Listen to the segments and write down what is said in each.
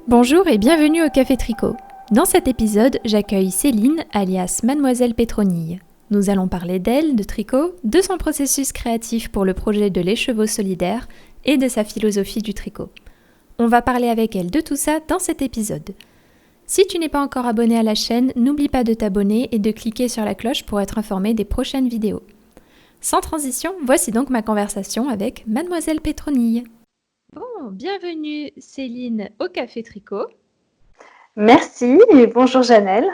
Bonjour et bienvenue au Café Tricot. Dans cet épisode, j'accueille Céline, alias Mademoiselle Pétronille. Nous allons parler d'elle, de tricot, de son processus créatif pour le projet de l'écheveau solidaire et de sa philosophie du tricot. On va parler avec elle de tout ça dans cet épisode. Si tu n'es pas encore abonné à la chaîne, n'oublie pas de t'abonner et de cliquer sur la cloche pour être informé des prochaines vidéos. Sans transition, voici donc ma conversation avec Mademoiselle Pétronille. Bon, bienvenue Céline au Café Tricot. Merci et bonjour Janelle.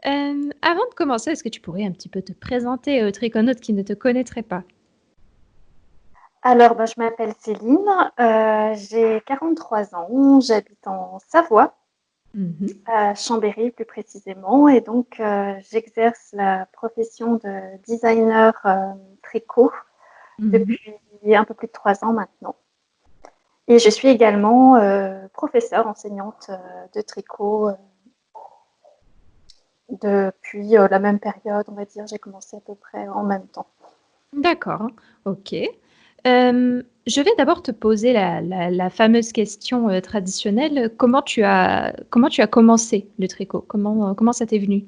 Avant de commencer, est-ce que tu pourrais un petit peu te présenter aux triconautes qui ne te connaîtraient pas? Alors, je m'appelle Céline, j'ai 43 ans, j'habite en Savoie, Mhm. à Chambéry plus précisément, et donc j'exerce la profession de designer tricot Mhm. depuis un peu plus de 3 ans maintenant. Et je suis également professeure, enseignante de tricot depuis la même période, on va dire, j'ai commencé à peu près en même temps. D'accord, ok. Je vais d'abord te poser la fameuse question traditionnelle. Comment tu as commencé le tricot? Comment ça t'est venu?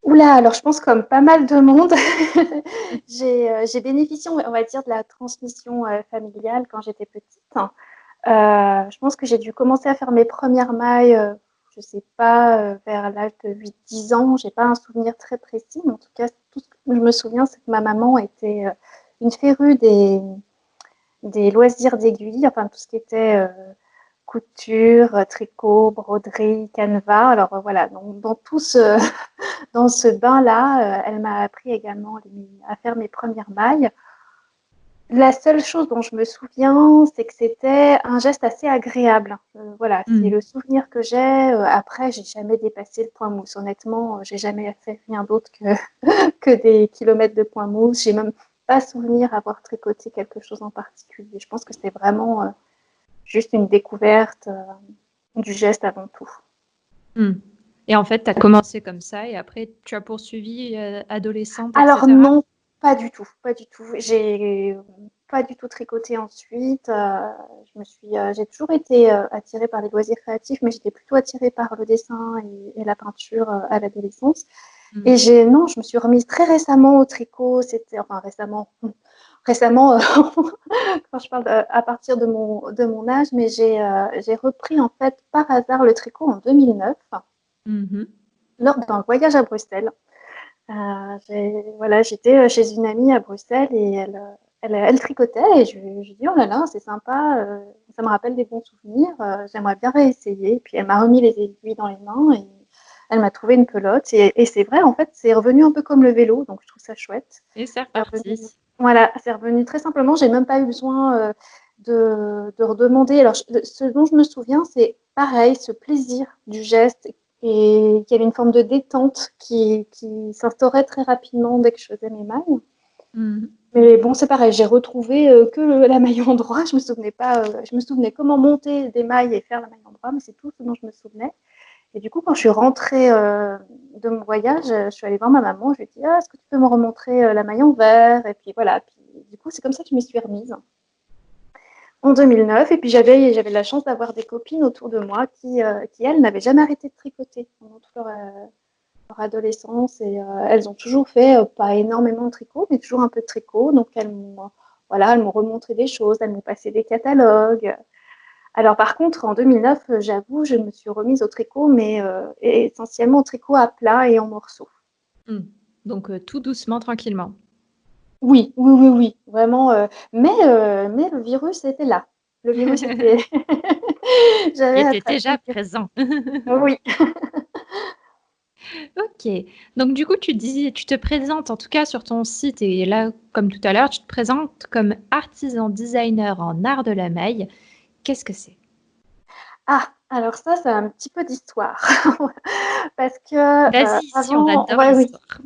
Oula, alors je pense comme pas mal de monde, j'ai bénéficié, on va dire, de la transmission familiale quand j'étais petite. Je pense que j'ai dû commencer à faire mes premières mailles, je sais pas, vers l'âge de 8-10 ans. J'ai pas un souvenir très précis, mais en tout cas, tout ce que je me souviens, c'est que ma maman était une férue des loisirs d'aiguille, enfin tout ce qui était couture, tricot, broderie, canevas. Alors voilà, dans tout ce dans ce bain-là, elle m'a appris également à faire mes premières mailles. La seule chose dont je me souviens, c'est que c'était un geste assez agréable. Voilà, c'est Mm. le souvenir que j'ai. Après, j'ai jamais dépassé le point mousse. Honnêtement, j'ai jamais fait rien d'autre que des kilomètres de point mousse. J'ai même pas souvenir avoir tricoté quelque chose en particulier. Je pense que c'est vraiment juste une découverte du geste avant tout. Mm. Et en fait, tu as commencé comme ça et après, tu as poursuivi adolescente, Alors etc. non, pas du tout, pas du tout. J'ai pas du tout tricoté ensuite. J'ai toujours été attirée par les loisirs créatifs, mais j'étais plutôt attirée par le dessin et la peinture à l'adolescence. Mm. Et non, je me suis remise très récemment au tricot. C'était enfin récemment quand je parle à partir de mon âge, mais j'ai repris en fait par hasard le tricot en 2009 Mhm. lors d'un voyage à Bruxelles. Voilà, j'étais chez une amie à Bruxelles et elle tricotait et je lui ai dit, oh là là, c'est sympa, ça me rappelle des bons souvenirs, j'aimerais bien réessayer. Et puis elle m'a remis les aiguilles dans les mains et elle m'a trouvé une pelote. Et c'est vrai, en fait, c'est revenu un peu comme le vélo, donc je trouve ça chouette. Et c'est C'est reparti. revenu, voilà, c'est revenu très simplement. J'ai même pas eu besoin de redemander. Alors, ce dont je me souviens, c'est pareil, ce plaisir du geste et qu'il y avait une forme de détente qui s'instaurait très rapidement dès que je faisais mes mailles. Mhm. Mais bon, c'est pareil, j'ai retrouvé que la maille en droit. Je me souvenais pas, je me souvenais comment monter des mailles et faire la maille en droit, mais c'est tout ce dont je me souvenais. Et du coup, quand je suis rentrée de mon voyage, je suis allée voir ma maman. Je lui ai dit, ah, est-ce que tu peux me remontrer la maille en vert? Et puis voilà. Puis, du coup, c'est comme ça que je m'y suis remise en 2009. Et puis j'avais la chance d'avoir des copines autour de moi qui elles, n'avaient jamais arrêté de tricoter pendant toute leur adolescence. Et elles ont toujours fait, pas énormément de tricot, mais toujours un peu de tricot. Donc elles m'ont remontré des choses, elles m'ont passé des catalogues. Alors par contre, en 2009, j'avoue, je me suis remise au tricot, mais essentiellement au tricot à plat et en morceaux. Mm. Donc, tout doucement, tranquillement. Oui, oui, oui, oui, vraiment. Mais le virus était là. Le virus était. Il J'avais était attrapé déjà le virus. présent. Oui. Ok, donc du coup, tu te présentes, en tout cas sur ton site, et là, comme tout à l'heure, tu te présentes comme artisan designer en art de la maille. Qu'est-ce que c'est? Ah, alors ça, c'est un petit peu d'histoire. Parce que Vas-y, ici, on avant, adore ouais, oui, l'histoire.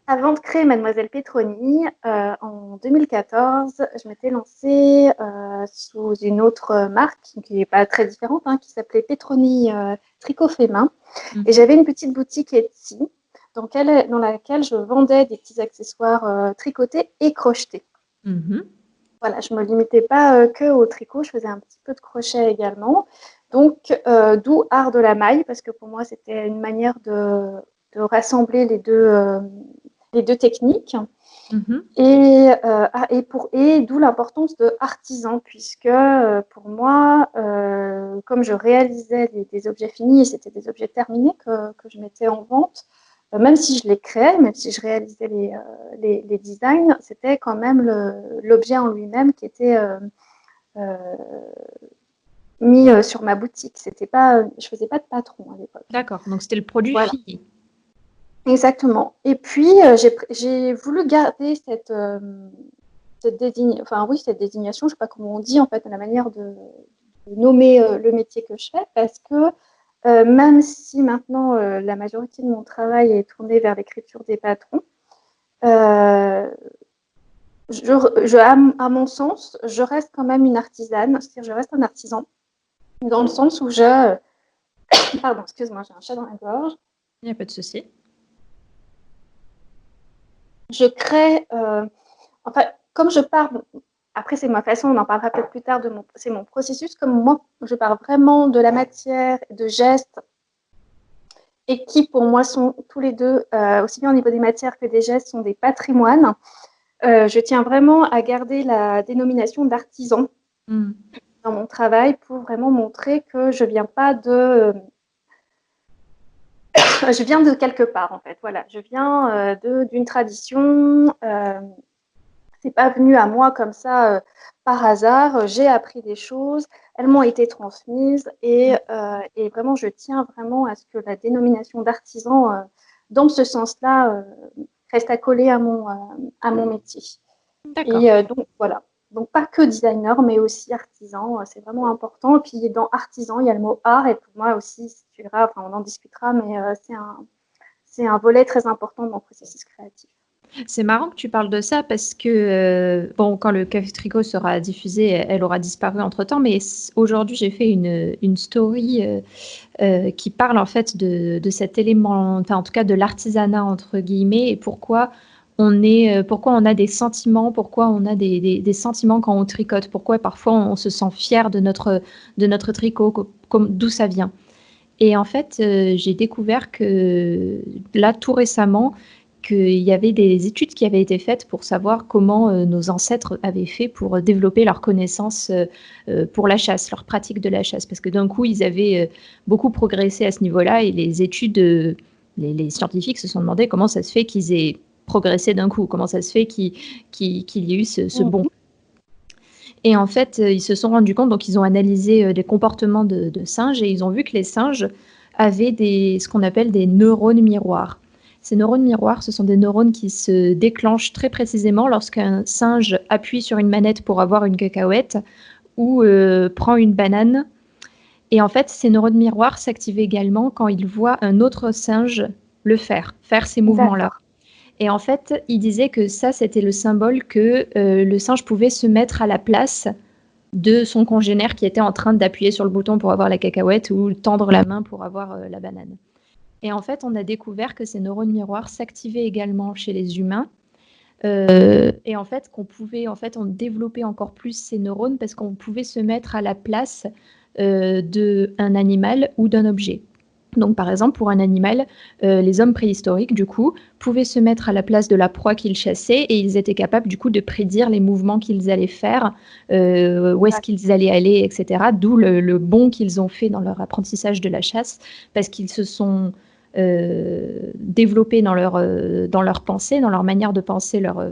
avant de créer Mademoiselle Pétroni, en 2014, je m'étais lancée sous une autre marque qui n'est pas très différente, hein, qui s'appelait Pétroni Tricot fait main. Et Mhm. j'avais une petite boutique Etsy dans laquelle je vendais des petits accessoires tricotés et crochetés. Mhm. voilà, je me limitais pas que au tricot, je faisais un petit peu de crochet également. Donc, d'où art de la maille, parce que pour moi, c'était une manière de rassembler les deux techniques. Mhm. Et d'où l'importance de artisan, puisque pour moi, comme je réalisais des objets finis et c'était des objets terminés que je mettais en vente, même si je les créais, même si je réalisais les designs, c'était quand même l'objet en lui-même qui était euh, mis sur ma boutique. C'était pas, je faisais pas de patron à l'époque. D'accord, donc c'était le produit Voilà, fini. exactement. Et puis j'ai voulu garder cette désignation, je sais pas comment on dit en fait, la manière de nommer le métier que je fais, parce que même si maintenant la majorité de mon travail est tournée vers l'écriture des patrons, euh, à mon sens, je reste quand même une artisane, c'est-à-dire je reste un artisan, dans le sens où pardon, excuse-moi, j'ai un chat dans la gorge, Il n'y a pas de souci. je crée, enfin, comme je pars, après c'est ma façon, on en parlera peut-être plus tard, c'est mon processus, comme moi, je pars vraiment de la matière, de gestes, et qui pour moi sont tous les deux, aussi bien au niveau des matières que des gestes, sont des patrimoines. Je tiens vraiment à garder la dénomination d'artisan Mm. dans mon travail pour vraiment montrer que je viens pas de je viens de quelque part en fait. Voilà, je viens d'une tradition. C'est pas venu à moi comme ça par hasard. J'ai appris des choses, elles m'ont été transmises et vraiment je tiens vraiment à ce que la dénomination d'artisan, dans ce sens-là, reste accolée à mon métier. D'accord. Et donc voilà. Donc pas que designer, mais aussi artisan, c'est vraiment important. Et puis dans artisan, il y a le mot art, et pour moi aussi, si tu verras, enfin on en discutera, mais c'est un volet très important de mon processus créatif. C'est marrant que tu parles de ça parce que, bon, quand le Café Tricot sera diffusé, elle aura disparu entre-temps, mais aujourd'hui, j'ai fait une story qui parle en fait de cet élément, enfin en tout cas de l'artisanat entre guillemets, et pourquoi on a des sentiments, pourquoi on a des sentiments quand on tricote, pourquoi parfois on se sent fier de notre tricot, d'où ça vient. Et en fait, j'ai découvert que là, tout récemment, qu'il y avait des études qui avaient été faites pour savoir comment nos ancêtres avaient fait pour développer leurs connaissances pour la chasse, leur pratique de la chasse. Parce que d'un coup, ils avaient beaucoup progressé à ce niveau-là et les études, les scientifiques se sont demandé comment ça se fait qu'ils aient progressé d'un coup, comment ça se fait qu'il y ait eu ce bond. Et en fait, ils se sont rendus compte, donc ils ont analysé les comportements de singes et ils ont vu que les singes avaient ce qu'on appelle des neurones miroirs. Ces neurones miroirs, ce sont des neurones qui se déclenchent très précisément lorsqu'un singe appuie sur une manette pour avoir une cacahuète ou prend une banane. Et en fait, ces neurones miroirs s'activent également quand il voit un autre singe faire ces mouvements-là. D'accord. Et en fait, il disait que ça, c'était le symbole que le singe pouvait se mettre à la place de son congénère qui était en train d'appuyer sur le bouton pour avoir la cacahuète ou tendre la main pour avoir la banane. Et en fait, on a découvert que ces neurones miroirs s'activaient également chez les humains. Et en fait, on développait encore plus ces neurones parce qu'on pouvait se mettre à la place d'un animal ou d'un objet. Donc, par exemple, pour un animal, les hommes préhistoriques, du coup, pouvaient se mettre à la place de la proie qu'ils chassaient et ils étaient capables, du coup, de prédire les mouvements qu'ils allaient faire, où est-ce qu'ils allaient aller, etc. D'où le bond qu'ils ont fait dans leur apprentissage de la chasse, parce qu'ils se sont développés dans leur pensée, dans leur manière de penser leur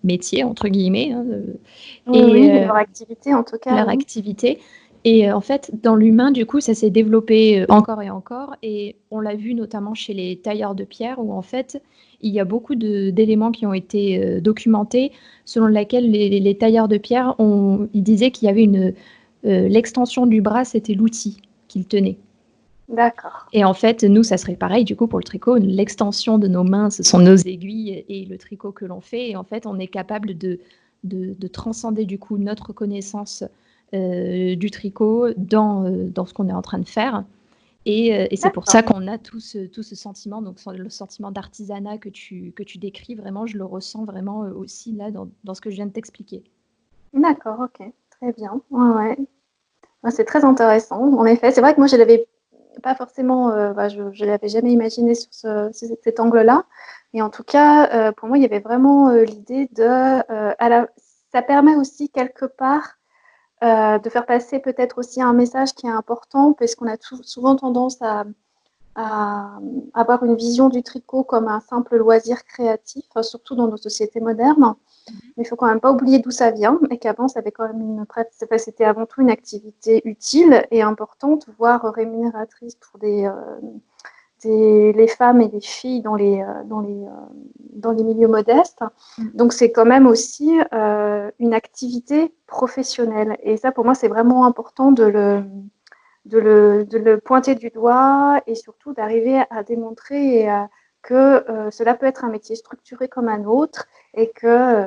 métier, entre guillemets, hein, Oui, leur activité en tout cas, leur oui. activité. Et en fait, dans l'humain, du coup, ça s'est développé encore et encore. Et on l'a vu notamment chez les tailleurs de pierre, où en fait, il y a beaucoup d'éléments qui ont été documentés, selon lesquels les tailleurs de pierre, ils disaient qu'il y avait l'extension du bras, c'était l'outil qu'ils tenaient. D'accord. Et en fait, nous, ça serait pareil, du coup, pour le tricot. L'extension de nos mains, ce sont nos aiguilles et le tricot que l'on fait. Et en fait, on est capable de transcender, du coup, notre connaissance du tricot dans ce qu'on est en train de faire. Et c'est pour ça qu'on a tout ce sentiment, donc le sentiment d'artisanat que tu décris, vraiment, je le ressens vraiment aussi là dans ce que je viens de t'expliquer. D'accord, OK, très bien. Ouais, ouais. Ouais, c'est très intéressant. En effet, c'est vrai que moi, je l'avais pas forcément, je l'avais jamais imaginé sur cet angle-là. Mais en tout cas, pour moi, il y avait vraiment l'idée de, ça permet aussi quelque part de faire passer peut-être aussi un message qui est important, parce qu'on a souvent tendance à avoir une vision du tricot comme un simple loisir créatif, surtout dans nos sociétés modernes. Mais il faut quand même pas oublier d'où ça vient et qu'avant, ça avait quand même c'était avant tout une activité utile et importante, voire rémunératrice pour les femmes et les filles dans les milieux modestes. Mm. Donc, c'est quand même aussi une activité professionnelle. Et ça, pour moi, c'est vraiment important de le pointer du doigt et surtout d'arriver à démontrer que cela peut être un métier structuré comme un autre et que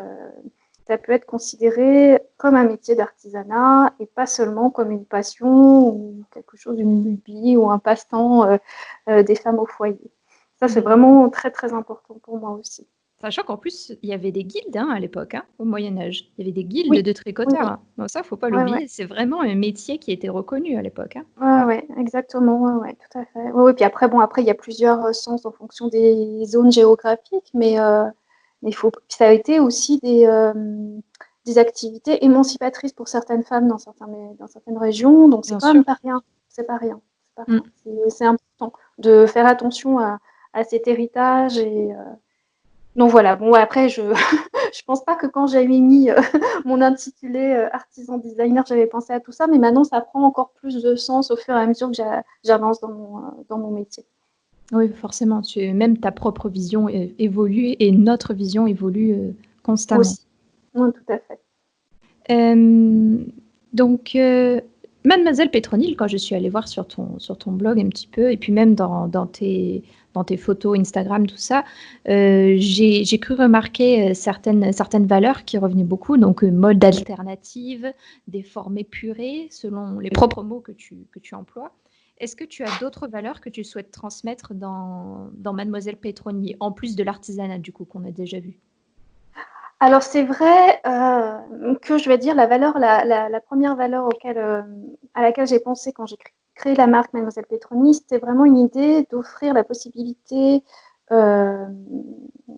ça peut être considéré comme un métier d'artisanat et pas seulement comme une passion ou quelque chose, une lubie ou un passe-temps des femmes au foyer. Ça, c'est Mm. vraiment très, très important pour moi aussi. Sachant qu'en plus, il y avait des guildes à l'époque, au Moyen Âge. Il y avait des guildes Oui, de oui, tricoteurs. oui. Donc ça, faut pas Ouais, ouais. l'oublier. C'est vraiment un métier qui était reconnu à l'époque. Ouais, ouais, exactement, ouais, ouais, tout à fait. Ouais, ouais, puis après, bon, après, il y a plusieurs sens en fonction des zones géographiques, mais ça a été aussi des activités émancipatrices pour certaines femmes dans certaines régions, donc c'est Bien quand sûr. même pas rien. C'est pas rien. C'est pas Mm. rien. C'est important de faire attention à cet héritage donc voilà, bon, après, je pense pas que quand j'avais mis mon intitulé artisan designer, j'avais pensé à tout ça, mais maintenant, ça prend encore plus de sens au fur et à mesure que j'avance dans mon métier. Oui, forcément. Même ta propre vision évolue et notre vision évolue constamment. Aussi, oui, tout à fait. Euh, donc, Mademoiselle Pétronille, quand je suis allée voir sur ton blog un petit peu, et puis même dans tes photos Instagram, tout ça, j'ai cru remarquer certaines valeurs qui revenaient beaucoup, donc mode alternative, des formes épurées, selon les propres mots que tu emploies. Est-ce que tu as d'autres valeurs que tu souhaites transmettre dans Mademoiselle Pétronille, en plus de l'artisanat, du coup, qu'on a déjà vu? Alors, c'est vrai que je vais dire la première valeur à laquelle j'ai pensé quand j'ai créé la marque Mademoiselle Petroni, c'était vraiment une idée d'offrir la possibilité euh,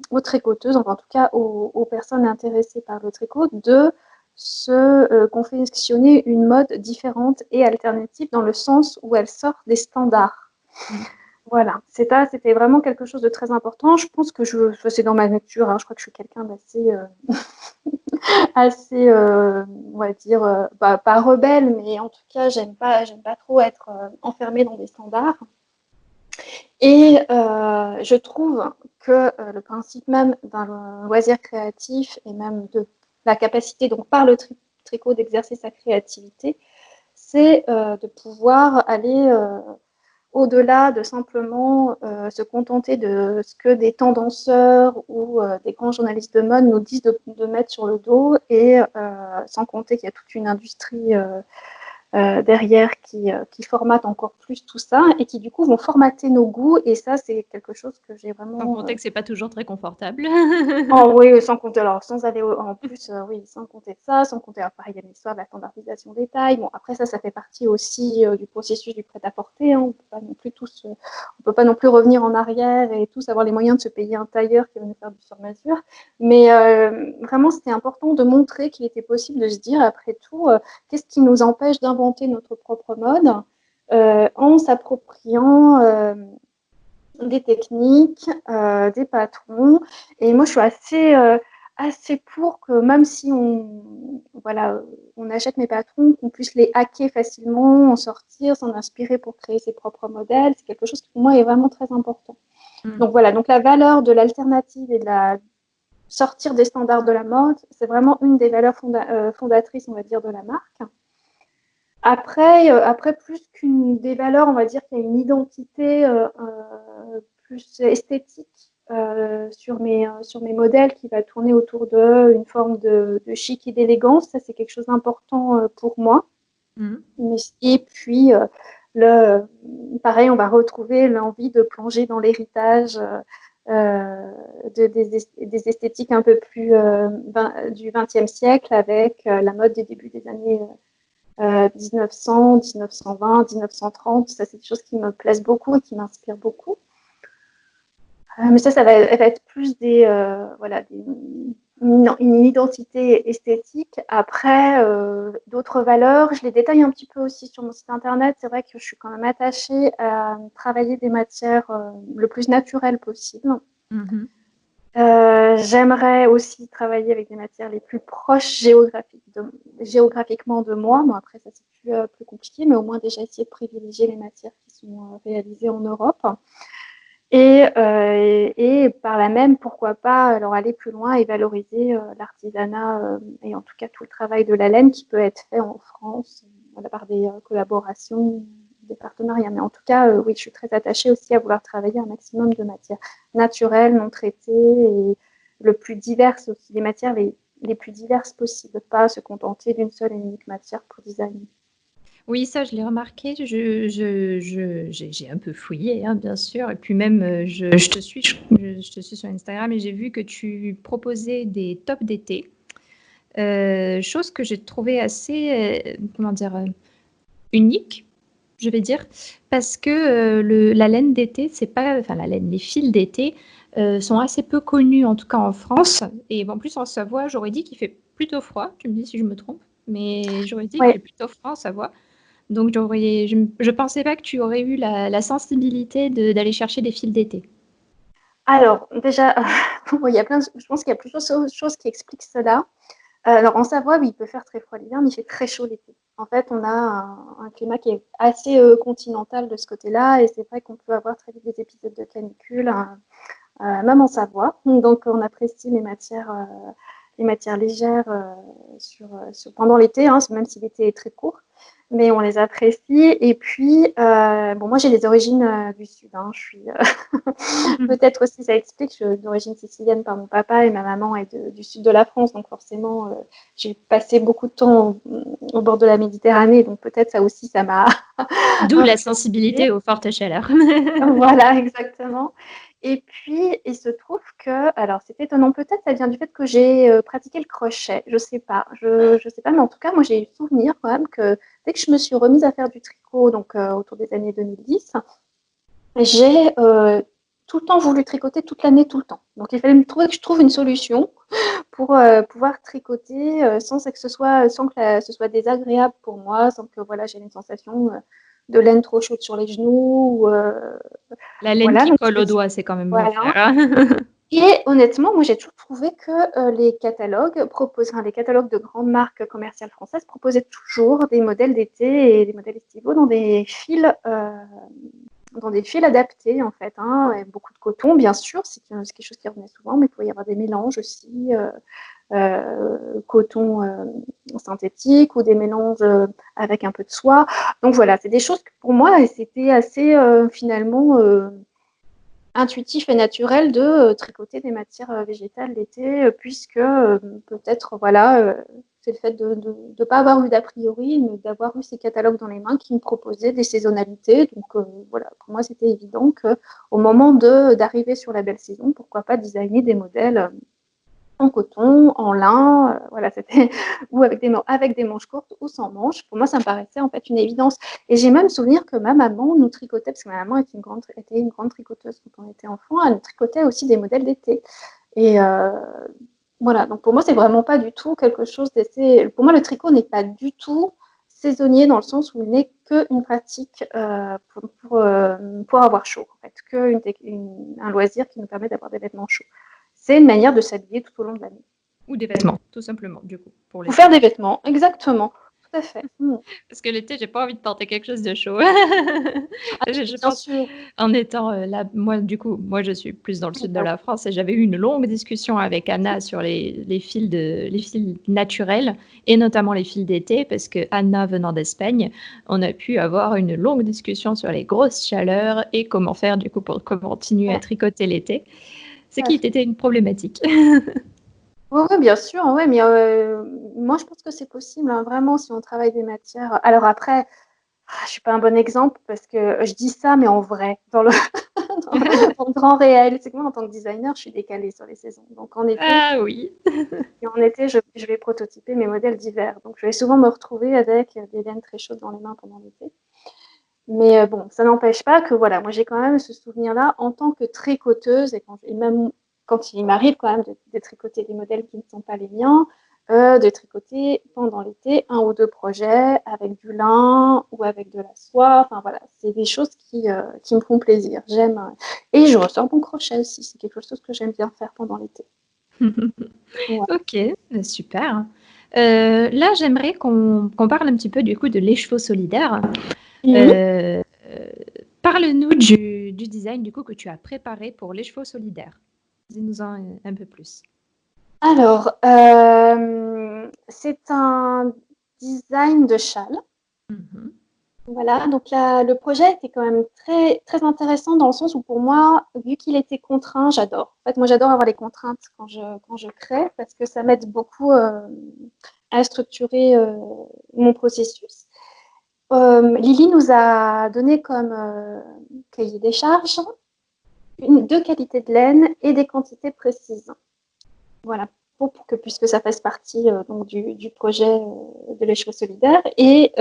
aux tricoteuses, enfin, en tout cas aux personnes intéressées par le tricot, de se confectionner une mode différente et alternative dans le sens où elle sort des standards. Mm. Voilà, c'était vraiment quelque chose de très important. Je pense que c'est dans ma nature, hein, je crois que je suis quelqu'un d'assez assez, on va dire, pas rebelle, mais en tout cas, j'aime pas trop être enfermée dans des standards. Et je trouve que le principe même d'un loisir créatif et même de la capacité, donc par le tricot, d'exercer sa créativité, c'est de pouvoir aller au-delà de simplement se contenter de ce que des tendanceurs ou des grands journalistes de mode nous disent de mettre sur le dos et sans compter qu'il y a toute une industrie derrière qui formate encore plus tout ça et qui du coup vont formater nos goûts et ça c'est quelque chose que j'ai Sans vraiment compter que c'est pas toujours très confortable. oh oui, sans compter, alors sans aller en plus, oui, sans compter ça, sans compter, alors pareil, il y a l'histoire de la standardisation des tailles. Bon, après ça fait partie aussi du processus du prêt-à-porter. Hein. On peut pas non plus on peut pas non plus revenir en arrière et tous avoir les moyens de se payer un tailleur qui va nous faire du sur-mesure. Mais vraiment, c'était important de montrer qu'il était possible de se dire, après tout, qu'est-ce qui nous empêche d'inventer notre propre mode en s'appropriant des techniques, des patrons. Et moi, je suis assez pour que même si voilà, on achète mes patrons, qu'on puisse les hacker facilement, en sortir, s'en inspirer pour créer ses propres modèles. C'est quelque chose qui pour moi est vraiment très important. Mm. Donc voilà, donc la valeur de l'alternative et de la sortir des standards de la mode, c'est vraiment une des valeurs fondatrices, on va dire, de la marque. Après plus qu'une des valeurs, on va dire qu'il y a une identité plus esthétique sur mes modèles qui va tourner autour d'une forme de chic et d'élégance. Ça, c'est quelque chose d'important pour moi. Mm. Et puis, le, pareil, on va retrouver l'envie de plonger dans l'héritage des esthétiques un peu plus du XXe siècle avec la mode des débuts des années 1900, 1920, 1930. Ça, c'est des choses qui me plaisent beaucoup et qui m'inspirent beaucoup. Mais ça va être plus une identité esthétique. Après, d'autres valeurs, je les détaille un petit peu aussi sur mon site internet. C'est vrai que je suis quand même attachée à travailler des matières le plus naturelles possible. Mhm. J'aimerais aussi travailler avec des matières les plus proches géographiquement de moi. Bon, après, ça c'est plus compliqué, mais au moins déjà essayer de privilégier les matières qui sont réalisées en Europe. Et par là même, pourquoi pas alors aller plus loin et valoriser l'artisanat et en tout cas tout le travail de la laine qui peut être fait en France par des collaborations, des partenariats. Mais en tout cas, oui, je suis très attachée aussi à vouloir travailler un maximum de matières naturelles, non traitées et le plus diverses aussi, les matières les plus diverses possibles, pas se contenter d'une seule et unique matière pour designer. Oui, ça, je l'ai remarqué. J'ai un peu fouillé, hein, bien sûr. Et puis même, je te suis, je te suis sur Instagram et j'ai vu que tu proposais des tops d'été. Chose que j'ai trouvé assez, comment dire, unique, je vais dire, parce que la laine d'été, c'est pas, enfin la laine, les fils d'été sont assez peu connus, en tout cas en France. Et en plus en Savoie, j'aurais dit qu'il fait plutôt froid. Tu me dis si je me trompe, mais j'aurais dit qu'il Ouais. fait plutôt froid en Savoie. Donc je pensais pas que tu aurais eu la sensibilité d'aller chercher des fils d'été. Alors, déjà, je pense qu'il y a plusieurs choses qui expliquent cela. Alors, en Savoie, oui, il peut faire très froid l'hiver, mais il fait très chaud l'été. En fait, on a un climat qui est assez continental de ce côté-là, et c'est vrai qu'on peut avoir très vite des épisodes de canicule, même en Savoie. Donc, on apprécie les matières légères pendant l'été, hein, même si l'été est très court, mais on les apprécie. Et puis, bon, moi, j'ai les origines du Sud. Hein, je suis peut-être aussi, ça explique, je suis d'origine sicilienne par mon papa et ma maman est du sud de la France, donc forcément, j'ai passé beaucoup de temps au bord de la Méditerranée, donc peut-être ça aussi, ça m'a D'où la influencée. sensibilité aux fortes chaleurs. Voilà, exactement. Et puis, il se trouve que, alors c'est étonnant, peut-être ça vient du fait que j'ai pratiqué le crochet, je sais pas, je sais pas, mais en tout cas, moi j'ai eu souvenir quand même que dès que je me suis remise à faire du tricot, donc autour des années 2010, j'ai tout le temps voulu tricoter toute l'année, tout le temps. Donc il fallait me trouver que je trouve une solution pour pouvoir tricoter sans que ce soit désagréable pour moi, sans que voilà, j'ai une sensation de laine trop chaude sur les genoux. La laine Voilà, qui donc colle au doigt, c'est quand même l'enfer, voilà. hein. Et honnêtement, moi j'ai toujours trouvé que les les catalogues de grandes marques commerciales françaises proposaient toujours des modèles d'été et des modèles estivaux dans des fils adaptés en fait, hein, et beaucoup de coton bien sûr, c'est quelque chose qui revenait souvent, mais il pouvait y avoir des mélanges aussi, coton synthétique ou des mélanges avec un peu de soie. Donc voilà, c'est des choses que pour moi c'était assez finalement intuitif et naturel de tricoter des matières végétales l'été, puisque peut-être voilà, c'est le fait de ne pas avoir eu d'a priori, mais d'avoir eu ces catalogues dans les mains qui me proposaient des saisonnalités. Donc voilà, pour moi c'était évident qu'au moment d'arriver sur la belle saison, pourquoi pas designer des modèles en coton, en lin, voilà, c'était ou avec des manches courtes ou sans manches. Pour moi, ça me paraissait en fait une évidence. Et j'ai même souvenir que ma maman nous tricotait, parce que ma maman était une grande tricoteuse quand on était enfant, elle nous tricotait aussi des modèles d'été. Et voilà, donc pour moi, c'est vraiment pas du tout quelque chose d'assez. Pour moi, le tricot n'est pas du tout saisonnier dans le sens où il n'est qu'une pratique pour avoir chaud, en fait, un loisir qui nous permet d'avoir des vêtements chauds. C'est une manière de s'habiller tout au long de l'année. Ou des vêtements, tout simplement, du coup, pour Pour l'été. faire des vêtements, exactement, tout à fait. Parce que l'été, j'ai pas envie de porter quelque chose de chaud. Je Bien pense, sûr. en étant là, moi, du coup, moi, je suis plus dans le sud de Ah la France et j'avais eu une longue discussion avec Anna sur les fils naturels et notamment les fils d'été parce que Anna, venant d'Espagne, on a pu avoir une longue discussion sur les grosses chaleurs et comment faire, du coup, pour continuer à ouais, tricoter l'été. Ce tout à qui fait. était une problématique. Oui, oui, bien sûr, ouais, mais moi je pense que c'est possible, hein, vraiment, si on travaille des matières. Alors après, je suis pas un bon exemple parce que je dis ça, mais en vrai, en grand réel. C'est que moi, en tant que designer, je suis décalée sur les saisons. Donc Ah oui. en été je vais prototyper mes modèles d'hiver. Donc je vais souvent me retrouver avec des laines très chaudes dans les mains pendant l'été. Mais bon, ça n'empêche pas que voilà, moi j'ai quand même ce souvenir-là en tant que tricoteuse et même quand il m'arrive quand même de tricoter des modèles qui ne sont pas les miens, de tricoter pendant l'été 1 ou 2 projets avec du lin ou avec de la soie. Enfin voilà, c'est des choses qui me font plaisir. J'aime et je ressors mon crochet aussi. C'est quelque chose que j'aime bien faire pendant l'été. Ouais. Ok, super. Là, j'aimerais qu'on parle un petit peu du coup de l'écheveau solidaire. Mhm. Euh, Parle-nous du design du coup que tu as préparé pour l'écheveau solidaire. Dis-nous-en un peu plus. Alors, c'est un design de châle. Mhm. Voilà, donc là, le projet était quand même très, très intéressant dans le sens où pour moi, vu qu'il était contraint, j'adore. En fait, moi, j'adore avoir les contraintes quand je crée parce que ça m'aide beaucoup à structurer mon processus. Lily nous a donné comme cahier des charges 2 qualités de laine et des quantités précises. Voilà, puisque ça fasse partie donc du projet de l'écheveau solidaire. Et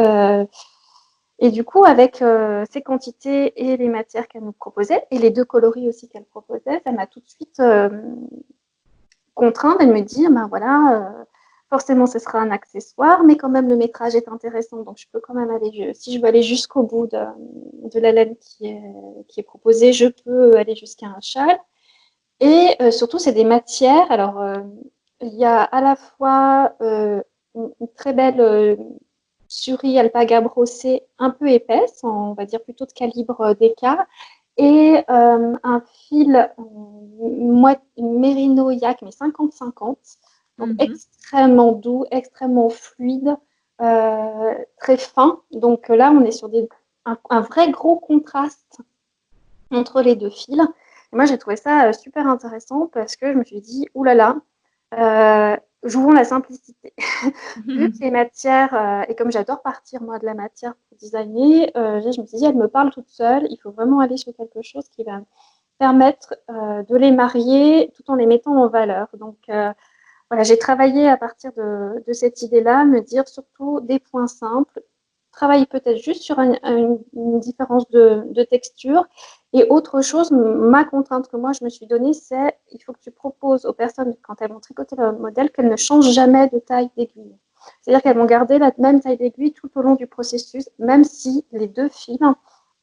du coup, avec ces quantités et les matières qu'elle nous proposait, et les 2 coloris aussi qu'elle proposait, ça m'a tout de suite contrainte de me dire, ben voilà, forcément ce sera un accessoire, mais quand même le métrage est intéressant, donc je peux quand même aller, si je veux aller jusqu'au bout de la laine qui est proposée, je peux aller jusqu'à un châle. Et surtout, c'est des matières. Alors, il y a à la fois une très belle surie alpaga brossée un peu épaisse, on va dire plutôt de calibre d'écart, et un fil mérino yak, mais 50-50, donc Mhm. extrêmement doux, extrêmement fluide, très fin. Donc là, on est sur un vrai gros contraste entre les 2 fils. Et moi, j'ai trouvé ça super intéressant parce que je me suis dit, oulala, jouons la simplicité. Vu que les matières, et comme j'adore partir moi de la matière pour designer, je me suis dit, elle me parle toute seule, il faut vraiment aller sur quelque chose qui va me permettre de les marier tout en les mettant en valeur. Donc voilà, j'ai travaillé à partir de cette idée-là, me dire surtout des points simples, travailler peut-être juste sur une différence de texture. Et autre chose, ma contrainte que moi je me suis donnée, c'est il faut que tu proposes aux personnes, quand elles vont tricoter leur modèle, qu'elles ne changent jamais de taille d'aiguille. C'est-à-dire qu'elles vont garder la même taille d'aiguille tout au long du processus, même si les 2 fils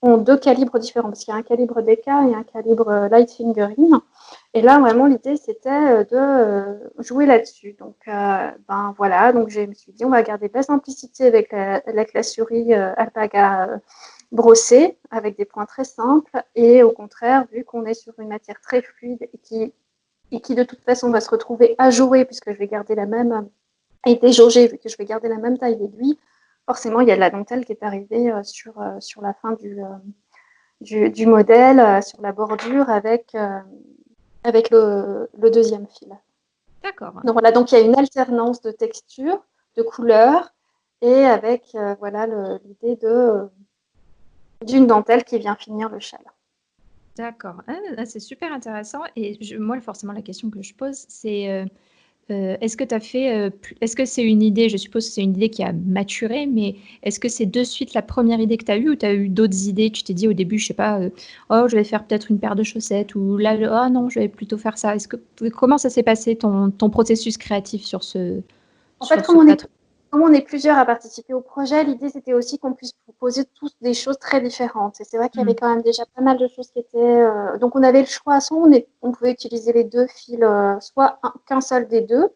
ont 2 calibres différents, parce qu'il y a un calibre DK et un calibre light fingering. Et là, vraiment, l'idée, c'était de jouer là-dessus. Donc, ben voilà, donc je me suis dit, on va garder de la simplicité avec la classurie alpaga brossée, avec des points très simples. Et au contraire, vu qu'on est sur une matière très fluide et qui de toute façon va se retrouver ajourée, puisque je vais garder la même, et déjaugée, vu que je vais garder la même taille d'aiguille, forcément, il y a de la dentelle qui est arrivée sur la fin du modèle, sur la bordure, avec le deuxième fil. D'accord. Donc voilà, donc il y a une alternance de texture, de couleurs, et avec voilà l'idée d'une dentelle qui vient finir le châle. D'accord. C'est super intéressant. Et moi, forcément, la question que je pose, c'est est-ce que tu as fait. Est-ce que c'est une idée, je suppose que c'est une idée qui a maturé, mais est-ce que c'est de suite la première idée que tu as eue ou tu as eu d'autres idées? Tu t'es dit au début, je sais pas, oh, je vais faire peut-être une paire de chaussettes ou là, oh non, je vais plutôt faire ça. Comment ça s'est passé ton processus créatif sur En fait, sur ce patron? comme on est plusieurs à participer au projet, l'idée c'était aussi qu'on puisse proposer tous des choses très différentes. Et c'est vrai qu'il y avait Hmm. quand même déjà pas mal de choses qui étaient. Donc on avait le choix, soit on pouvait utiliser les 2 fils, soit qu'un seul des deux.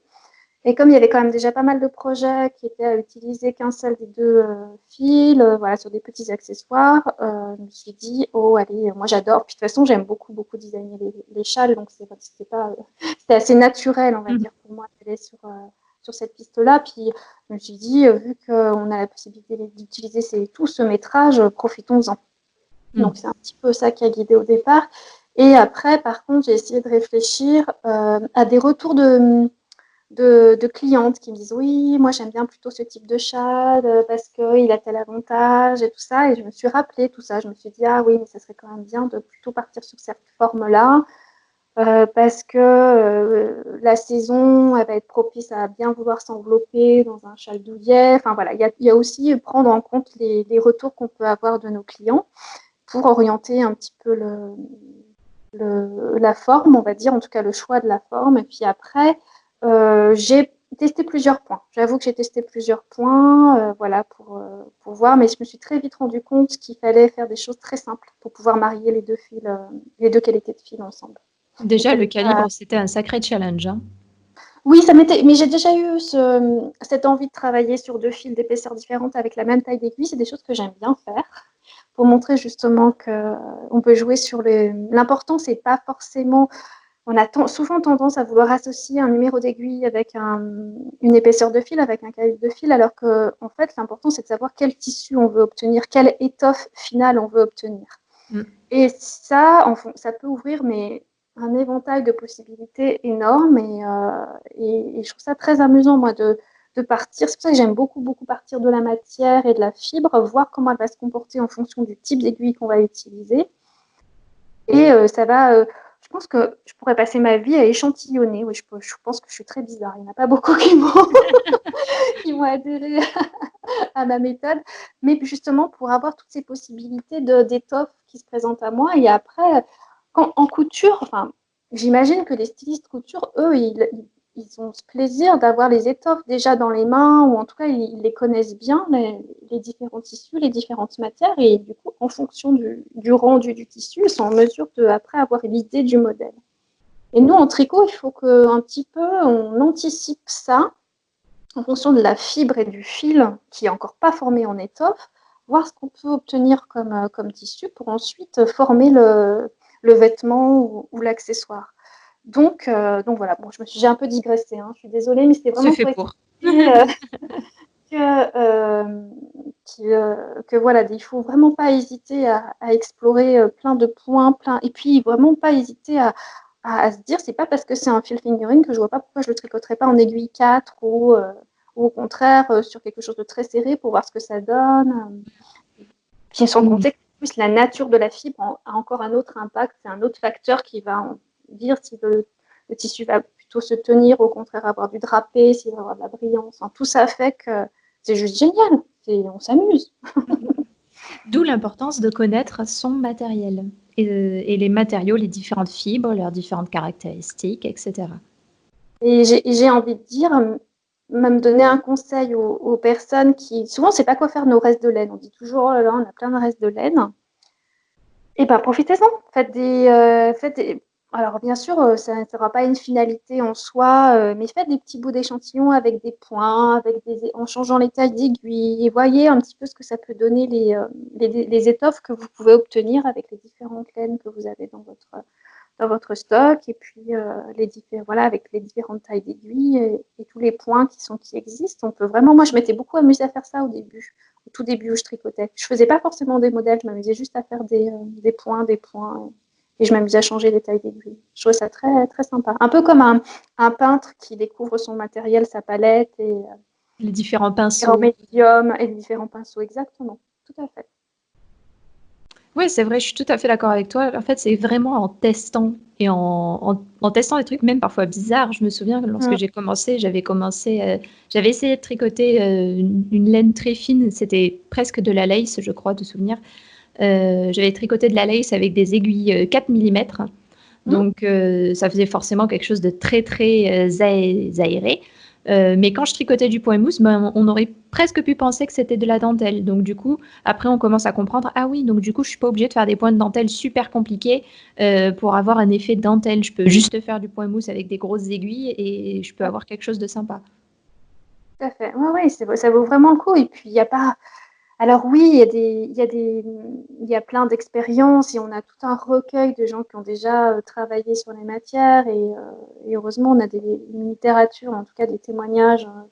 Et comme il y avait quand même déjà pas mal de projets qui étaient à utiliser qu'un seul des 2 fils, voilà, sur des petits accessoires, je me suis dit, oh allez, moi j'adore. Puis de toute façon, j'aime beaucoup, beaucoup designer les châles, donc c'était assez naturel, on va dire, pour moi d'aller sur cette piste-là. Puis je me suis dit, vu qu'on a la possibilité d'utiliser tout ce métrage, profitons-en. Hmm. Donc c'est un petit peu ça qui a guidé au départ. Et après, par contre, j'ai essayé de réfléchir à des retours de clientes qui me disent: «Oui, moi j'aime bien plutôt ce type de châle, parce qu'il a tel avantage et tout ça», et je me suis rappelé tout ça. Je me suis dit: «Ah oui, mais ça serait quand même bien de plutôt partir sur cette forme-là, parce que, la saison, elle va être propice à bien vouloir s'envelopper dans un châle douillet». Enfin voilà, il y a aussi prendre en compte les retours qu'on peut avoir de nos clients pour orienter un petit peu la forme, on va dire, en tout cas le choix de la forme. Et puis après, j'ai testé plusieurs points. J'avoue que j'ai testé plusieurs points, voilà, pour voir, mais je me suis très vite rendu compte qu'il fallait faire des choses très simples pour pouvoir marier les deux fils, les deux qualités de fils ensemble. Et Déjà, qu'il y le avait pas... calibre, c'était un sacré challenge, hein. Oui, mais j'ai déjà eu cette envie de travailler sur deux fils d'épaisseur différente avec la même taille d'aiguille. C'est des choses que j'aime bien faire pour montrer justement qu'on peut jouer sur les... L'important, c'est pas forcément... On a souvent tendance à vouloir associer un numéro d'aiguille avec une épaisseur de fil, avec un calibre de fil, alors que en fait, l'important, c'est de savoir quel tissu on veut obtenir, quelle étoffe finale on veut obtenir. Mm. Et ça, ça peut ouvrir un éventail de possibilités énorme. Et je trouve ça très amusant, moi, de partir. C'est pour ça que j'aime beaucoup, beaucoup partir de la matière et de la fibre, voir comment elle va se comporter en fonction du type d'aiguille qu'on va utiliser. Et ça va... je pense que je pourrais passer ma vie à échantillonner. Oui, je pense que je suis très bizarre. Il n'y en a pas beaucoup qui m'ont adhéré à ma méthode. Mais justement, pour avoir toutes ces possibilités d'étoffes qui se présentent à moi. Et après, en couture, enfin, j'imagine que les stylistes couture, eux, ils ont ce plaisir d'avoir les étoffes déjà dans les mains, ou en tout cas, ils les connaissent bien, les différents tissus, les différentes matières, et du coup, en fonction du rendu du tissu, ils sont en mesure de, après, avoir l'idée du modèle. Et nous, en tricot, il faut qu'un petit peu, on anticipe ça en fonction de la fibre et du fil qui est encore pas formé en étoffe, voir ce qu'on peut obtenir comme tissu pour ensuite former le vêtement ou l'accessoire. Donc voilà, bon, j'ai un peu digressé, hein, je suis désolée, mais c'était C'est vraiment fait pour pour. expliquer que voilà, il faut vraiment pas hésiter à explorer plein de points, et puis vraiment pas hésiter à se dire, c'est pas parce que c'est un fil fingering que je vois pas pourquoi je le tricoterais pas en aiguille 4 ou au contraire sur quelque chose de très serré pour voir ce que ça donne. Puis sans compter que plus la nature de la fibre a encore un autre impact, c'est un autre facteur qui va dire si le tissu va plutôt se tenir, au contraire avoir du drapé, s'il va avoir de la brillance. Enfin, tout ça fait que c'est juste génial, on s'amuse. D'où l'importance de connaître son matériel et les matériaux, les différentes fibres, leurs différentes caractéristiques, etc. Et j'ai envie de dire, même donner un conseil aux personnes qui, souvent, ne savent pas quoi faire de nos restes de laine. On dit toujours, oh là là, on a plein de restes de laine. Et ben, profitez-en. Alors, bien sûr, ça n'aura pas une finalité en soi, mais faites des petits bouts d'échantillons avec des points, en changeant les tailles d'aiguilles, et voyez un petit peu ce que ça peut donner les étoffes que vous pouvez obtenir avec les différentes laines que vous avez dans votre stock, et puis voilà, avec les différentes tailles d'aiguilles et tous les points qui existent. On peut vraiment, moi, je m'étais beaucoup amusée à faire ça au tout début où je tricotais. Je faisais pas forcément des modèles, je m'amusais juste à faire des points, et je m'amusais à changer les tailles d'aiguilles. Je trouvais ça très, très sympa. Un peu comme un peintre qui découvre son matériel, sa palette et Les différents différents pinceaux. médiums et les différents pinceaux. Exactement, tout à fait. Oui, c'est vrai, je suis tout à fait d'accord avec toi. En fait, c'est vraiment en testant et en testant des trucs même parfois bizarres. Je me souviens que lorsque j'ai commencé, j'avais essayé de tricoter une laine très fine. C'était presque de la lace, je crois, de souvenir. J'avais tricoté de la lace avec des aiguilles 4 mm. Donc, ça faisait forcément quelque chose de très, très aéré. Mais quand je tricotais du point mousse, ben, on aurait presque pu penser que c'était de la dentelle. Donc, du coup, après, on commence à comprendre, ah oui, donc du coup, je suis pas obligée de faire des points de dentelle super compliqués pour avoir un effet dentelle. Je peux juste faire du point mousse avec des grosses aiguilles et je peux avoir quelque chose de sympa. Tout à fait. Ouais, ouais, ça vaut vraiment le coup. Et puis, il n'y a pas... Alors oui, il y a plein d'expériences, et on a tout un recueil de gens qui ont déjà travaillé sur les matières, et heureusement, on a une littérature, en tout cas des témoignages, hein,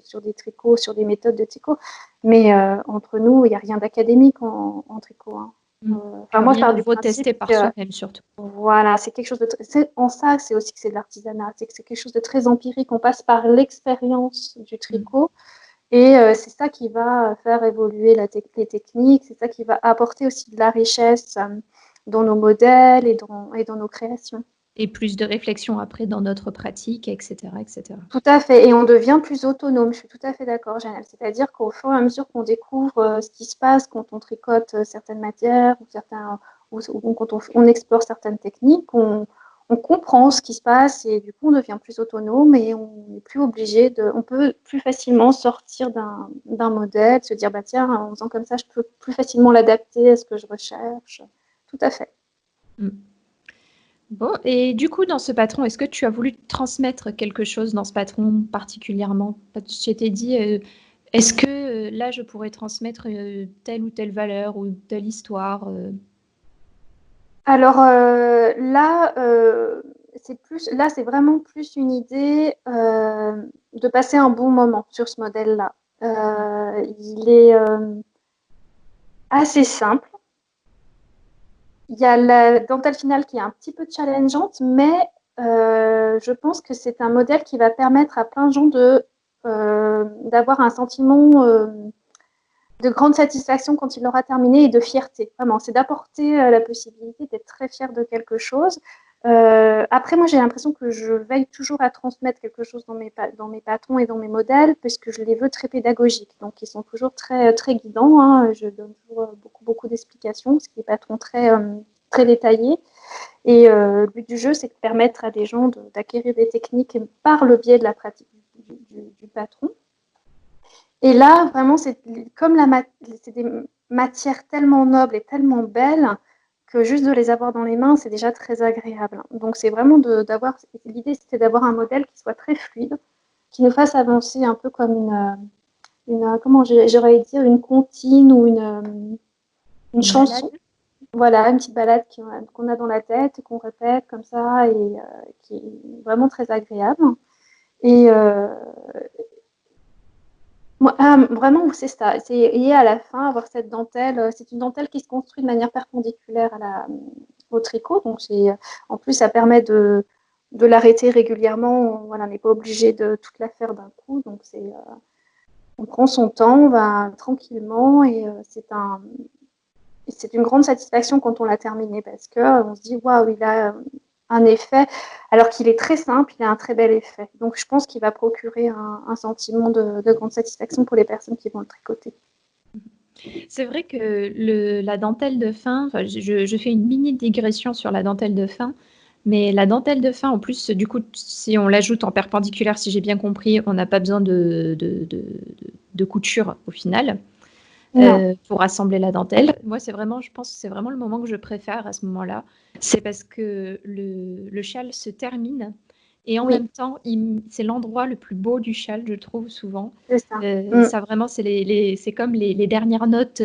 sur des tricots, sur des méthodes de tricot. Mais entre nous, il n'y a rien d'académique en tricot, hein. Enfin, moi, je Rien pars de du nouveau principe testé par que soi-même surtout. voilà, c'est quelque chose de en ça, c'est aussi que c'est de l'artisanat, c'est que c'est quelque chose de très empirique. On passe par l'expérience du Mm. tricot et c'est ça qui va faire évoluer les techniques, c'est ça qui va apporter aussi de la richesse dans nos modèles et dans nos créations. Et plus de réflexion après dans notre pratique, etc., etc. Tout à fait, et on devient plus autonome. Je suis tout à fait d'accord, Janelle. C'est-à-dire qu'au fur et à mesure qu'on découvre ce qui se passe quand on tricote certaines matières ou quand on explore certaines techniques, on comprend ce qui se passe et du coup on devient plus autonome et on n'est plus obligé on peut plus facilement sortir d'un modèle, se dire bah tiens, en faisant comme ça, je peux plus facilement l'adapter à ce que je recherche. Tout à fait. Mm. Bon, et du coup, dans ce patron, est-ce que tu as voulu transmettre quelque chose dans ce patron particulièrement? Je t'ai dit, est-ce que là, je pourrais transmettre telle ou telle valeur ou telle histoire Alors là, c'est vraiment plus une idée de passer un bon moment sur ce modèle-là. Il est assez simple. Il y a la dentelle finale qui est un petit peu challengeante, mais je pense que c'est un modèle qui va permettre à plein de gens d'avoir un sentiment de grande satisfaction quand il l'aura terminé et de fierté. Vraiment, c'est d'apporter la possibilité d'être très fier de quelque chose. Après, moi, j'ai l'impression que je veille toujours à transmettre quelque chose dans mes patrons et dans mes modèles, puisque je les veux très pédagogiques. Donc, ils sont toujours très, très guidants. Hein. Je donne toujours beaucoup, beaucoup d'explications, ce qui est patron très détaillé. Et le but du jeu, c'est de permettre à des gens d'acquérir des techniques par le biais de la pratique du patron. Et là, vraiment, c'est des matières tellement nobles et tellement belles que juste de les avoir dans les mains, c'est déjà très agréable. Donc, c'est vraiment l'idée, c'était d'avoir un modèle qui soit très fluide, qui nous fasse avancer un peu comme comment j'aurais dire, une comptine ou une chanson. balade? Voilà, une petite balade qu'on a dans la tête, qu'on répète comme ça, et qui est vraiment très agréable. Et, vraiment, c'est ça. Et à la fin, avoir cette dentelle, c'est une dentelle qui se construit de manière perpendiculaire au tricot. Donc, en plus, ça permet de l'arrêter régulièrement. Voilà, on n'est pas obligé de toute la faire d'un coup. Donc, on prend son temps, on va tranquillement. Et c'est une grande satisfaction quand on l'a terminé parce qu'on se dit, waouh, il a un effet, alors qu'il est très simple, il a un très bel effet. Donc, je pense qu'il va procurer un sentiment de grande satisfaction pour les personnes qui vont le tricoter. C'est vrai que la dentelle de fin, je fais une mini digression sur la dentelle de fin, mais la dentelle de fin, en plus, du coup, si on l'ajoute en perpendiculaire, si j'ai bien compris, on n'a pas besoin de couture au final pour assembler la dentelle. Moi, je pense que c'est vraiment le moment que je préfère à ce moment-là. C'est parce que le châle se termine et en Oui, même temps, c'est l'endroit le plus beau du châle, je trouve souvent. c'est ça. Ça vraiment, c'est comme les dernières notes,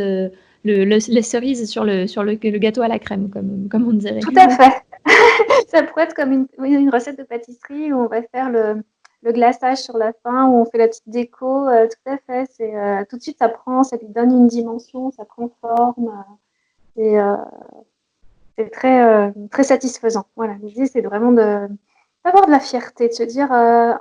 les cerises sur le gâteau à la crème, comme on dirait. Tout à fait. Ça pourrait être comme une recette de pâtisserie où on va faire le glaçage sur la fin, où on fait la petite déco. Tout à fait. Tout de suite, ça lui donne une dimension, ça prend forme. Et c'est très, très satisfaisant. Voilà, l'idée, c'est vraiment d'avoir de la fierté, de se dire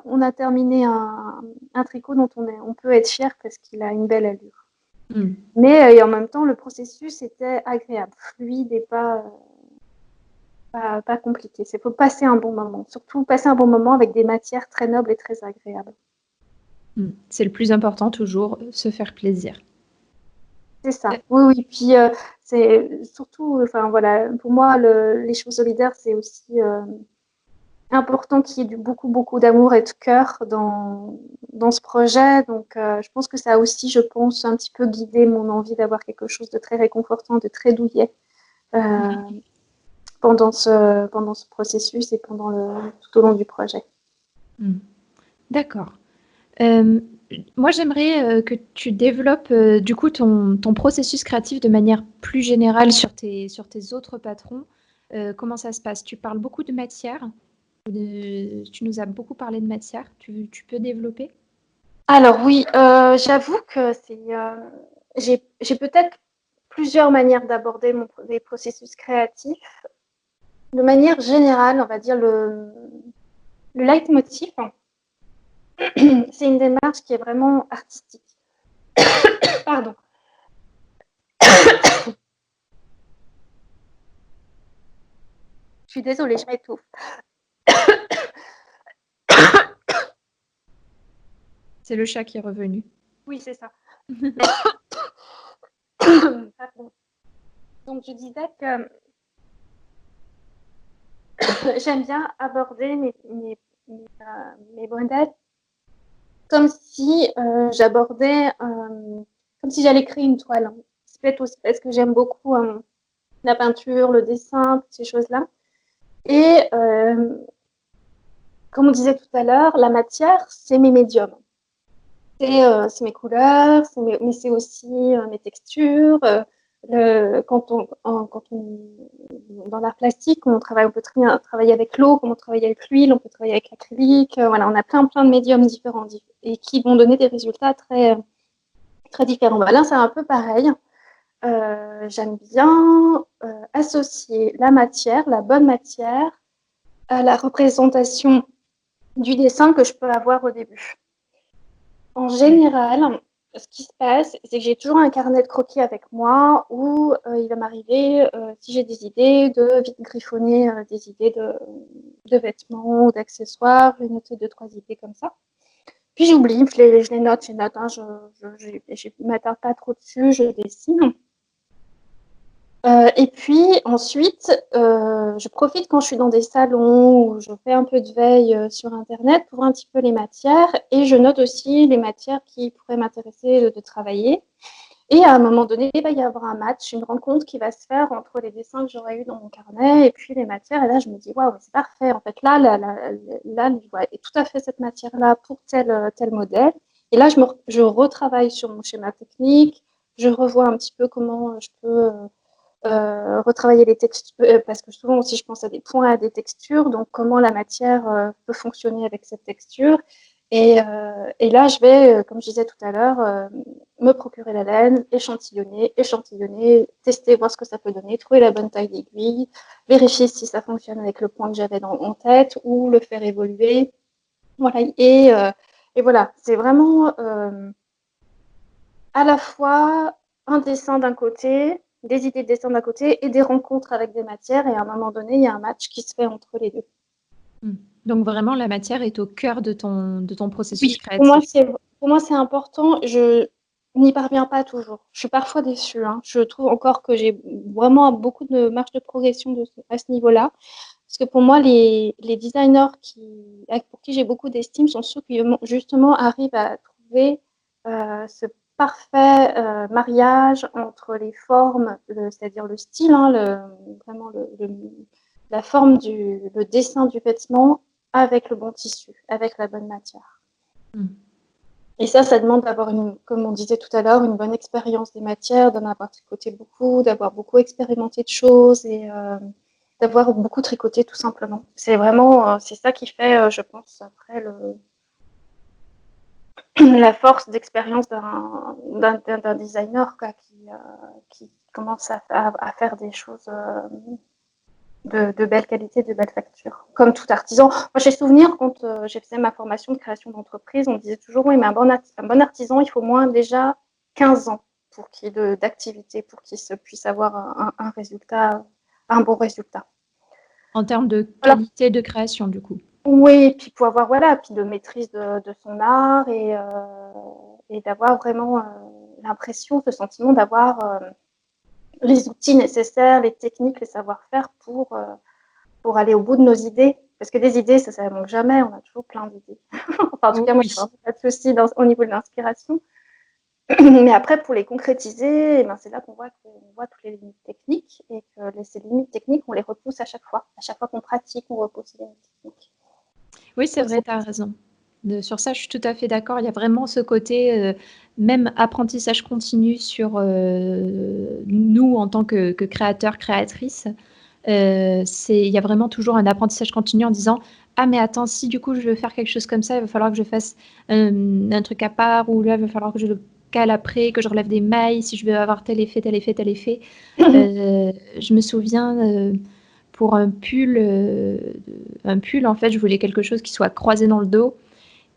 on a terminé un tricot dont on peut être fier parce qu'il a une belle allure. Mm. Mais et en même temps, le processus était agréable, fluide et pas compliqué. Il faut passer un bon moment, surtout passer un bon moment avec des matières très nobles et très agréables. C'est le plus important toujours, se faire plaisir. C'est ça. Oui, oui. Puis c'est surtout, enfin voilà, pour moi, les choses solidaires, c'est aussi important qu'il y ait beaucoup, beaucoup d'amour et de cœur dans ce projet. Donc, je pense que ça a aussi, je pense, un petit peu guidé mon envie d'avoir quelque chose de très réconfortant, de très douillet pendant ce processus et tout au long du projet. D'accord. Moi, j'aimerais que tu développes du coup ton processus créatif de manière plus générale sur tes autres patrons. Comment ça se passe? Tu parles beaucoup de matière. Tu nous as beaucoup parlé de matière. Tu peux développer? Alors oui, j'avoue que j'ai peut-être plusieurs manières d'aborder les processus créatifs. De manière générale, on va dire le leitmotiv, c'est une démarche qui est vraiment artistique. Pardon. Je suis désolée, je m'étouffe. C'est le chat qui est revenu. Oui, c'est ça. Donc, je disais que j'aime bien aborder mes modèles comme si j'abordais, comme si j'allais créer une toile. C'est peut-être aussi parce que j'aime beaucoup la peinture, le dessin, toutes ces choses-là. Et comme on disait tout à l'heure, la matière, c'est mes médiums. C'est mes couleurs, mais c'est aussi mes textures. Quand on dans l'art plastique, on peut très bien travailler avec l'eau, comme on travaille avec l'huile, on peut travailler avec l'acrylique. Voilà, on a plein de médiums différents et qui vont donner des résultats très différents. Bah, là, c'est un peu pareil. J'aime bien associer la matière, la bonne matière, à la représentation du dessin que je peux avoir au début. En général, ce qui se passe, c'est que j'ai toujours un carnet de croquis avec moi où il va m'arriver, si j'ai des idées, de vite griffonner des idées de vêtements ou d'accessoires. Je vais noter 2-3 idées comme ça. Puis j'oublie, je les note, hein, je ne m'attarde pas trop dessus, je dessine. Et puis ensuite, je profite quand je suis dans des salons où je fais un peu de veille sur Internet pour voir un petit peu les matières et je note aussi les matières qui pourraient m'intéresser de travailler. Et à un moment donné, il va y avoir un match, une rencontre qui va se faire entre les dessins que j'aurais eu dans mon carnet et puis les matières. Et là, je me dis, waouh, c'est parfait. En fait, là, et tout à fait cette matière-là pour tel modèle. Et là, je retravaille sur mon schéma technique. Je revois un petit peu comment je peux retravailler les textures, parce que souvent aussi je pense à des points, à des textures, donc comment la matière peut fonctionner avec cette texture. Et là, je vais, comme je disais tout à l'heure, me procurer la laine, échantillonner, tester, voir ce que ça peut donner, trouver la bonne taille d'aiguille, vérifier si ça fonctionne avec le point que j'avais en tête ou le faire évoluer. Voilà. Et voilà, c'est vraiment à la fois un dessin d'un côté, des idées de dessin d'un côté et des rencontres avec des matières. Et à un moment donné, il y a un match qui se fait entre les deux. Donc vraiment, la matière est au cœur de ton processus Oui, créatif. Pour moi, c'est important. Je n'y parviens pas toujours. Je suis parfois déçue. Hein. Je trouve encore que j'ai vraiment beaucoup de marge de progression à ce niveau-là. Parce que pour moi, les designers pour qui j'ai beaucoup d'estime sont ceux qui justement arrivent à trouver ce parfait mariage entre les formes, c'est-à-dire le style, hein, vraiment la forme le dessin du vêtement avec le bon tissu, avec la bonne matière. Et ça demande d'avoir, comme on disait tout à l'heure, une bonne expérience des matières, d'en avoir tricoté beaucoup, d'avoir beaucoup expérimenté de choses et d'avoir beaucoup tricoté tout simplement. C'est vraiment, c'est ça qui fait, je pense, après la force d'expérience d'un designer quoi, qui commence à faire des choses de belle qualité, de belle facture, comme tout artisan. Moi, j'ai souvenir quand j'ai fait ma formation de création d'entreprise, on disait toujours oui, mais un bon artisan, il faut moins déjà 15 ans pour d'activité, pour qu'il puisse avoir un résultat, un bon résultat. En termes de qualité de création, du coup. Oui, puis pour avoir puis de maîtrise de son art et d'avoir vraiment l'impression, ce sentiment d'avoir les outils nécessaires, les techniques, les savoir-faire pour aller au bout de nos idées. Parce que des idées, ça ne manque jamais, on a toujours plein d'idées. Enfin, en tout cas, moi, je n'ai pas de souci au niveau de l'inspiration. Mais après, pour les concrétiser, c'est là qu'on voit toutes les limites techniques et que ces limites techniques, on les repousse à chaque fois. À chaque fois qu'on pratique, on repousse les limites techniques. Oui, c'est vrai, tu as raison. Sur ça, je suis tout à fait d'accord. Il y a vraiment ce côté, même apprentissage continu sur nous en tant que créateurs, créatrices. Il y a vraiment toujours un apprentissage continu en disant « Ah, mais attends, si du coup je veux faire quelque chose comme ça, il va falloir que je fasse un truc à part ou là, il va falloir que je le cale après, que je relève des mailles, si je veux avoir tel effet, tel effet, tel effet. Je me souviens pour un pull, en fait, je voulais quelque chose qui soit croisé dans le dos.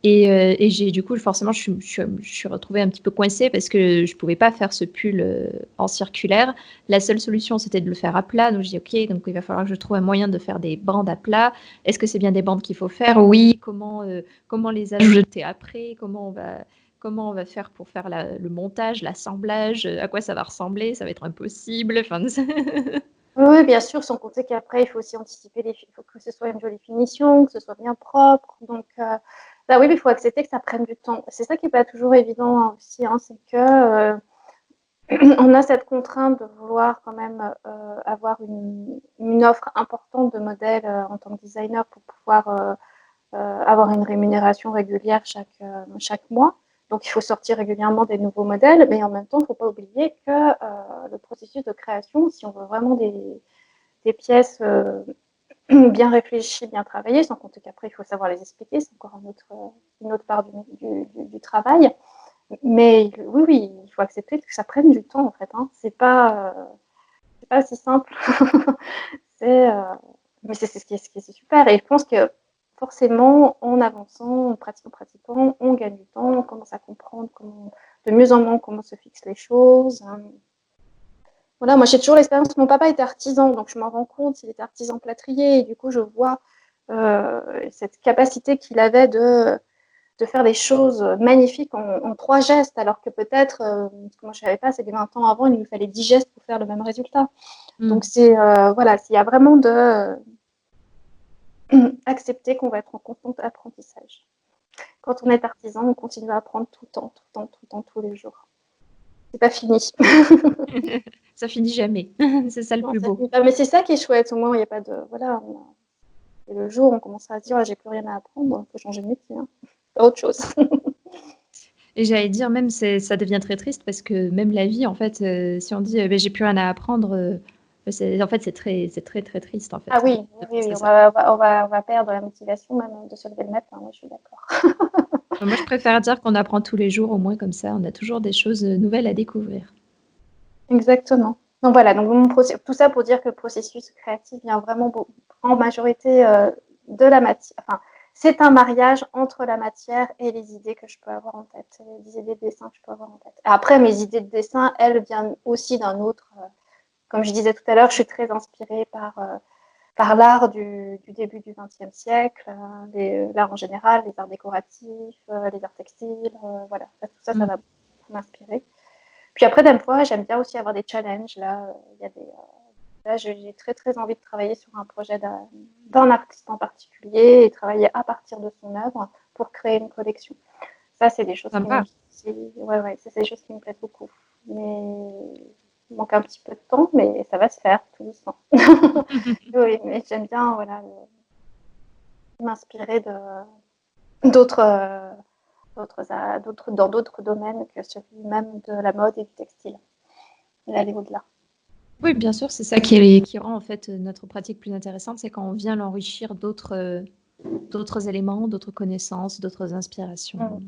Et j'ai du coup, forcément, je suis retrouvée un petit peu coincée parce que je pouvais pas faire ce pull en circulaire. La seule solution, c'était de le faire à plat. Donc, j'ai dit, OK, donc il va falloir que je trouve un moyen de faire des bandes à plat. Est-ce que c'est bien des bandes qu'il faut faire? Oui. Comment les ajouter après? Comment on va faire pour faire le montage, l'assemblage? À quoi ça va ressembler? Ça va être impossible. Enfin, Oui, bien sûr, sans compter qu'après, il faut aussi anticiper il faut que ce soit une jolie finition, que ce soit bien propre. Donc, bah oui, mais il faut accepter que ça prenne du temps. C'est ça qui n'est pas toujours évident aussi, hein, c'est que on a cette contrainte de vouloir quand même avoir une offre importante de modèles en tant que designer pour pouvoir avoir une rémunération régulière chaque mois. Donc, il faut sortir régulièrement des nouveaux modèles, mais en même temps, il ne faut pas oublier que le processus de création, si on veut vraiment des pièces bien réfléchies, bien travaillées, sans compter qu'après, il faut savoir les expliquer, c'est encore une autre part du travail. Mais oui, oui, il faut accepter que ça prenne du temps, en fait. Hein. C'est pas si simple. c'est, mais c'est ce qui est super. Et je pense que forcément, en avançant, en pratiquant, on gagne du temps, on commence à comprendre de mieux en mieux comment se fixent les choses. Voilà, moi j'ai toujours l'expérience. Mon papa était artisan, donc je m'en rends compte. Il était artisan plâtrier, et du coup je vois cette capacité qu'il avait de faire des choses magnifiques en 3 gestes, alors que peut-être, ce que moi je ne savais pas, c'est que 20 ans avant, il nous fallait 10 gestes pour faire le même résultat. Donc c'est voilà, s'il y a vraiment de accepter qu'on va être en constant apprentissage. Quand on est artisan, on continue à apprendre tout le temps, tout le temps, tout le temps, tous les jours. C'est pas fini. Ça finit jamais. C'est ça le Non, plus ça beau. finit pas. Mais c'est ça qui est chouette. Au moins, il n'y a pas de voilà. Et le jour où on commence à se dire, j'ai plus rien à apprendre, il faut changer de métier. Hein. Faire autre chose. Et j'allais dire, même, ça devient très triste parce que même la vie, en fait, si on dit, ben, j'ai plus rien à apprendre, en fait, c'est très, très triste, en Ah fait, oui, de oui, oui, penser on ça. va perdre la motivation même de se lever le matin. Moi, je suis d'accord. Moi, je préfère dire qu'on apprend tous les jours, au moins comme ça, on a toujours des choses nouvelles à découvrir. Exactement. Donc voilà, donc tout ça pour dire que le processus créatif vient vraiment en majorité de la matière. Enfin, c'est un mariage entre la matière et les idées que je peux avoir en tête, les idées de dessin que je peux avoir en tête. Après, mes idées de dessin, elles viennent aussi d'un autre. Comme je disais tout à l'heure, je suis très inspirée par l'art du début du XXe siècle, l'art en général, les arts décoratifs, les arts textiles, voilà. Tout ça, ça va beaucoup m'inspirer. Puis après, des fois, j'aime bien aussi avoir des challenges. Là, là j'ai très, très envie de travailler sur un projet d'un artiste en particulier et travailler à partir de son œuvre pour créer une collection. Ça, c'est des choses Sympa. ouais, c'est des choses qui me plaisent beaucoup. Mais il manque un petit peu de temps, mais ça va se faire tout doucement. Oui, mais j'aime bien voilà, m'inspirer d'autres, dans d'autres domaines que celui même de la mode et du textile. Et aller au-delà. Oui, bien sûr, c'est ça qui rend en fait notre pratique plus intéressante, c'est quand on vient l'enrichir d'autres éléments, d'autres connaissances, d'autres inspirations.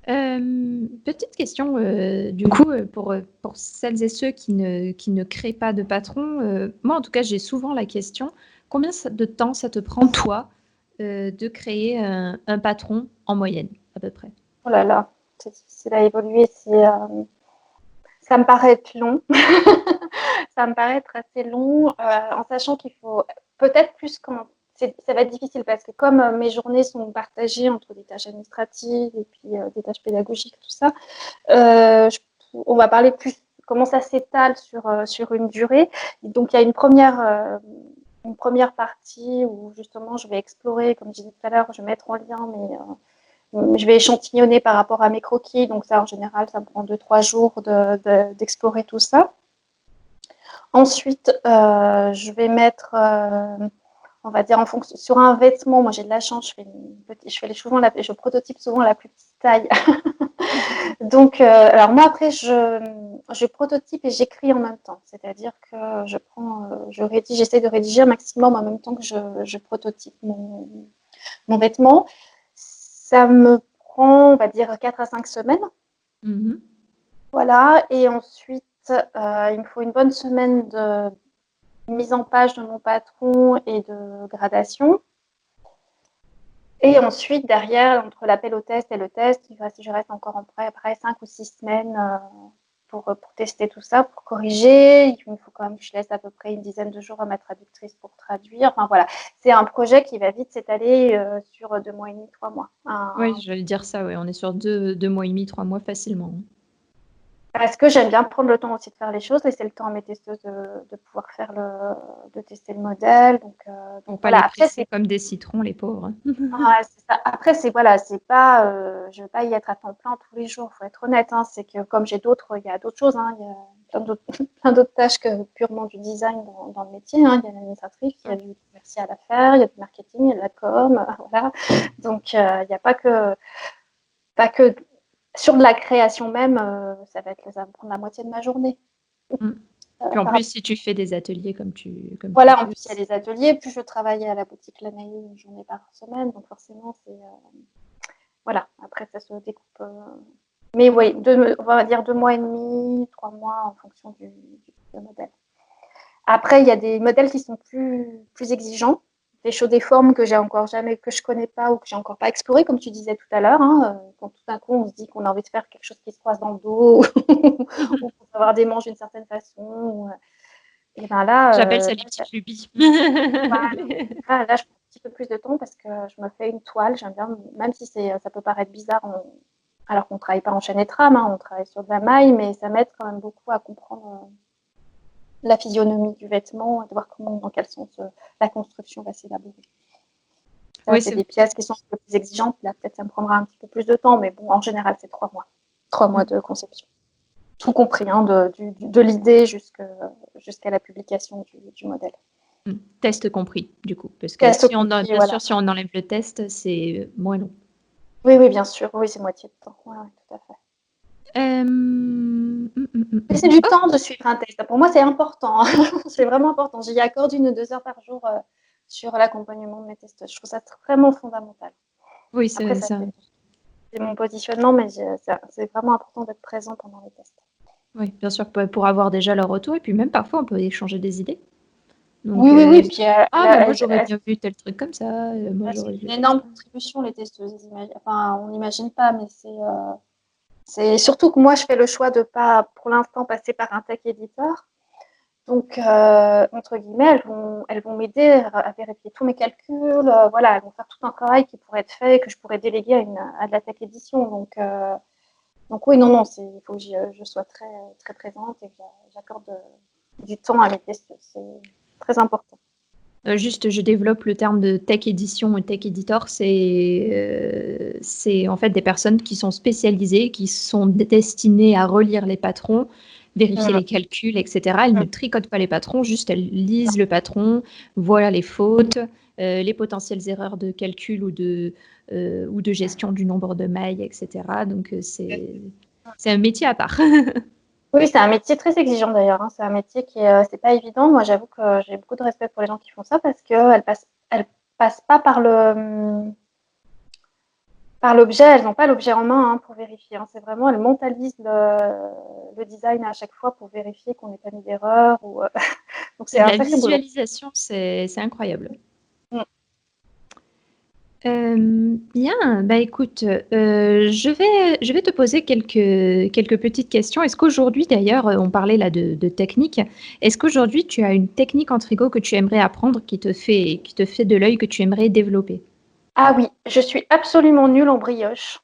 Petite question, du coup, pour celles et ceux qui ne créent pas de patron, moi en tout cas j'ai souvent la question, combien de temps ça te prend toi de créer un patron en moyenne à peu près? Oh là là, c'est difficile à évoluer. Ça me paraît être long. Ça me paraît être assez long, en sachant qu'il faut peut-être plus quand ça va être difficile parce que comme mes journées sont partagées entre des tâches administratives et puis des tâches pédagogiques, tout ça, on va parler plus comment ça s'étale sur une durée. Donc il y a une première partie où justement je vais explorer, comme je disais tout à l'heure, je vais mettre en lien je vais échantillonner par rapport à mes croquis. Donc ça, en général, ça me prend 2-3 jours d'explorer tout ça. Ensuite, je vais mettre, on va dire, en fonction, sur un vêtement, moi j'ai de la chance, je prototype souvent la plus petite taille. Donc, alors moi après, je prototype et j'écris en même temps. C'est-à-dire que j'essaie de rédiger un maximum en même temps que je prototype mon vêtement. Ça me prend, on va dire, 4 à 5 semaines. Mhm. Voilà, et ensuite, il me faut une bonne semaine de mise en page de mon patron et de gradation. Et ensuite, derrière, entre l'appel au test et le test, je reste encore après 5 ou 6 semaines pour tester tout ça, pour corriger. Il me faut quand même que je laisse à peu près une dizaine de jours à ma traductrice pour traduire. Enfin voilà, c'est un projet qui va vite s'étaler sur 2 mois et demi, 3 mois. Oui, j'allais dire ça, ouais. On est sur 2 mois et demi, 3 mois facilement. Parce que j'aime bien prendre le temps aussi de faire les choses, laisser le temps à mes testeuses de pouvoir de tester le modèle. Donc Faut pas voilà, les après, presser comme des citrons, les pauvres. ouais, c'est ça. Après, voilà, c'est pas, je vais pas y être à temps plein tous les jours, faut être honnête, hein. C'est que comme il y a d'autres choses, hein. Il y a plein d'autres, plein d'autres tâches que purement du design dans le métier, hein. Il y a l'administratif, il y a du commercial à faire, il y a du marketing, il y a de la com, voilà. Donc, il n'y a pas que sur de la création même, ça va me prendre la moitié de ma journée. Mm. Puis en Par plus, si tu fais des ateliers comme tu Voilà, en fais plus, il y a aussi. les ateliers, plus je travaillais à la boutique Lanaï une journée par semaine, donc forcément, voilà, après, ça se découpe. Mais oui, on va dire 2 mois et demi, 3 mois en fonction du modèle. Après, il y a des modèles qui sont plus exigeants, des choses, des formes que je connais pas ou que j'ai encore pas exploré, comme tu disais tout à l'heure, hein, quand tout d'un coup on se dit qu'on a envie de faire quelque chose qui se croise dans le dos, ou pour avoir des manches d'une certaine façon. Et ben J'appelle là, ça les petites lubies. là, je prends un petit peu plus de temps parce que je me fais une toile. J'aime bien, même si ça peut paraître bizarre, alors qu'on ne travaille pas en chaîne et trame, hein, on travaille sur de la maille, mais ça m'aide quand même beaucoup à comprendre la physionomie du vêtement et de voir dans quel sens la construction va s'élaborer. Ça, Oui, c'est des pièces qui sont un peu plus exigeantes. Là, peut-être ça me prendra un petit peu plus de temps, mais bon, en général, c'est 3 mois. 3 mois de conception. Tout compris, hein, de l'idée jusqu'à la publication du modèle. Test compris, du coup. Parce que Test si on, compris, bien voilà. sûr, si on enlève le test, c'est moins long. Oui, oui, bien sûr. Oui, c'est moitié de temps. Ouais, tout à fait. Mais c'est du Oh, temps de suivre un test. Pour moi, c'est important. C'est vraiment important. J'y accorde 1 ou 2 heures par jour sur l'accompagnement de mes testeuses. Je trouve ça vraiment fondamental. oui, Après, c'est mon positionnement, mais c'est vraiment important d'être présent pendant les tests. oui, bien sûr, pour avoir déjà leur retour. Et puis même parfois, on peut échanger des idées. Donc, Oui, oui, oui. Puis bah, moi, j'aurais bien vu tel truc comme ça. Moi, c'est j'aurais vu une comme ça. énorme contribution, les testeuses. Enfin, on n'imagine pas, mais c'est surtout que moi, je fais le choix de ne pas, pour l'instant, passer par un tech éditeur. Donc, entre guillemets, elles vont m'aider à vérifier tous mes calculs. Voilà, elles vont faire tout un travail qui pourrait être fait, que je pourrais déléguer à de la tech édition. Donc oui, non, il faut que je sois très, très présente et que j'accorde du temps à mes tests. C'est très important. Juste, je développe le terme de tech édition et tech editor. C'est en fait des personnes qui sont spécialisées, qui sont destinées à relire les patrons, vérifier les calculs, etc. Elles ne tricotent pas les patrons, juste elles lisent le patron, voient les fautes, les potentielles erreurs de calcul ou de gestion du nombre de mailles, etc. Donc, c'est un métier à part. Oui, c'est un métier très exigeant d'ailleurs, hein. C'est un métier c'est pas évident. Moi, j'avoue que j'ai beaucoup de respect pour les gens qui font ça parce qu'elles passent pas par l'objet, elles n'ont pas l'objet en main, hein, pour vérifier, hein. C'est vraiment, elles mentalisent le design à chaque fois pour vérifier qu'on n'ait pas mis d'erreur. Donc C'est c'est de un la sacré boulot. visualisation, c'est incroyable. Mm. Bien, bah écoute, je vais te poser quelques petites questions. Est-ce qu'aujourd'hui, d'ailleurs, on parlait là de technique, est-ce qu'aujourd'hui tu as une technique en tricot que tu aimerais apprendre qui te fait de l'œil, que tu aimerais développer? Ah oui, je suis absolument nulle en brioche.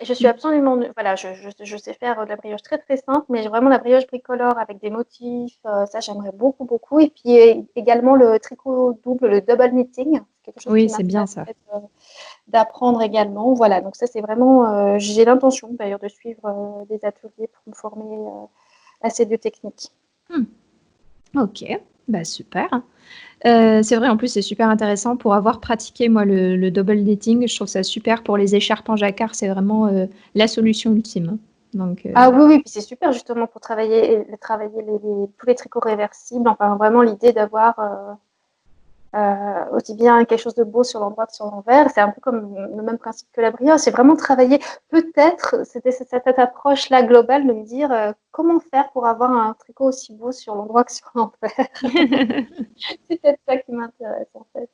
Je suis absolument nulle. Voilà, je sais faire de la brioche très très simple, mais vraiment la brioche bricolore avec des motifs, ça j'aimerais beaucoup beaucoup. Et puis également le tricot double, le double knitting, c'est quelque chose Oui, qui c'est bien m'intéresse ça. d'apprendre également. Voilà, donc ça c'est vraiment, j'ai l'intention d'ailleurs de suivre des ateliers pour me former à ces 2 techniques. Ok, bah super. C'est vrai, en plus, c'est super intéressant pour avoir pratiqué, moi, le double knitting. Je trouve ça super pour les écharpes en jacquard. C'est vraiment la solution ultime. Donc, Ah oui, oui, puis c'est super justement pour travailler tous les tricots réversibles. Enfin, vraiment l'idée d'avoir Aussi bien quelque chose de beau sur l'endroit que sur l'envers. C'est un peu comme le même principe que la brioche. C'est vraiment travailler. Peut-être, c'était cette approche-là globale de me dire comment faire pour avoir un tricot aussi beau sur l'endroit que sur l'envers. C'est peut-être ça qui m'intéresse en fait.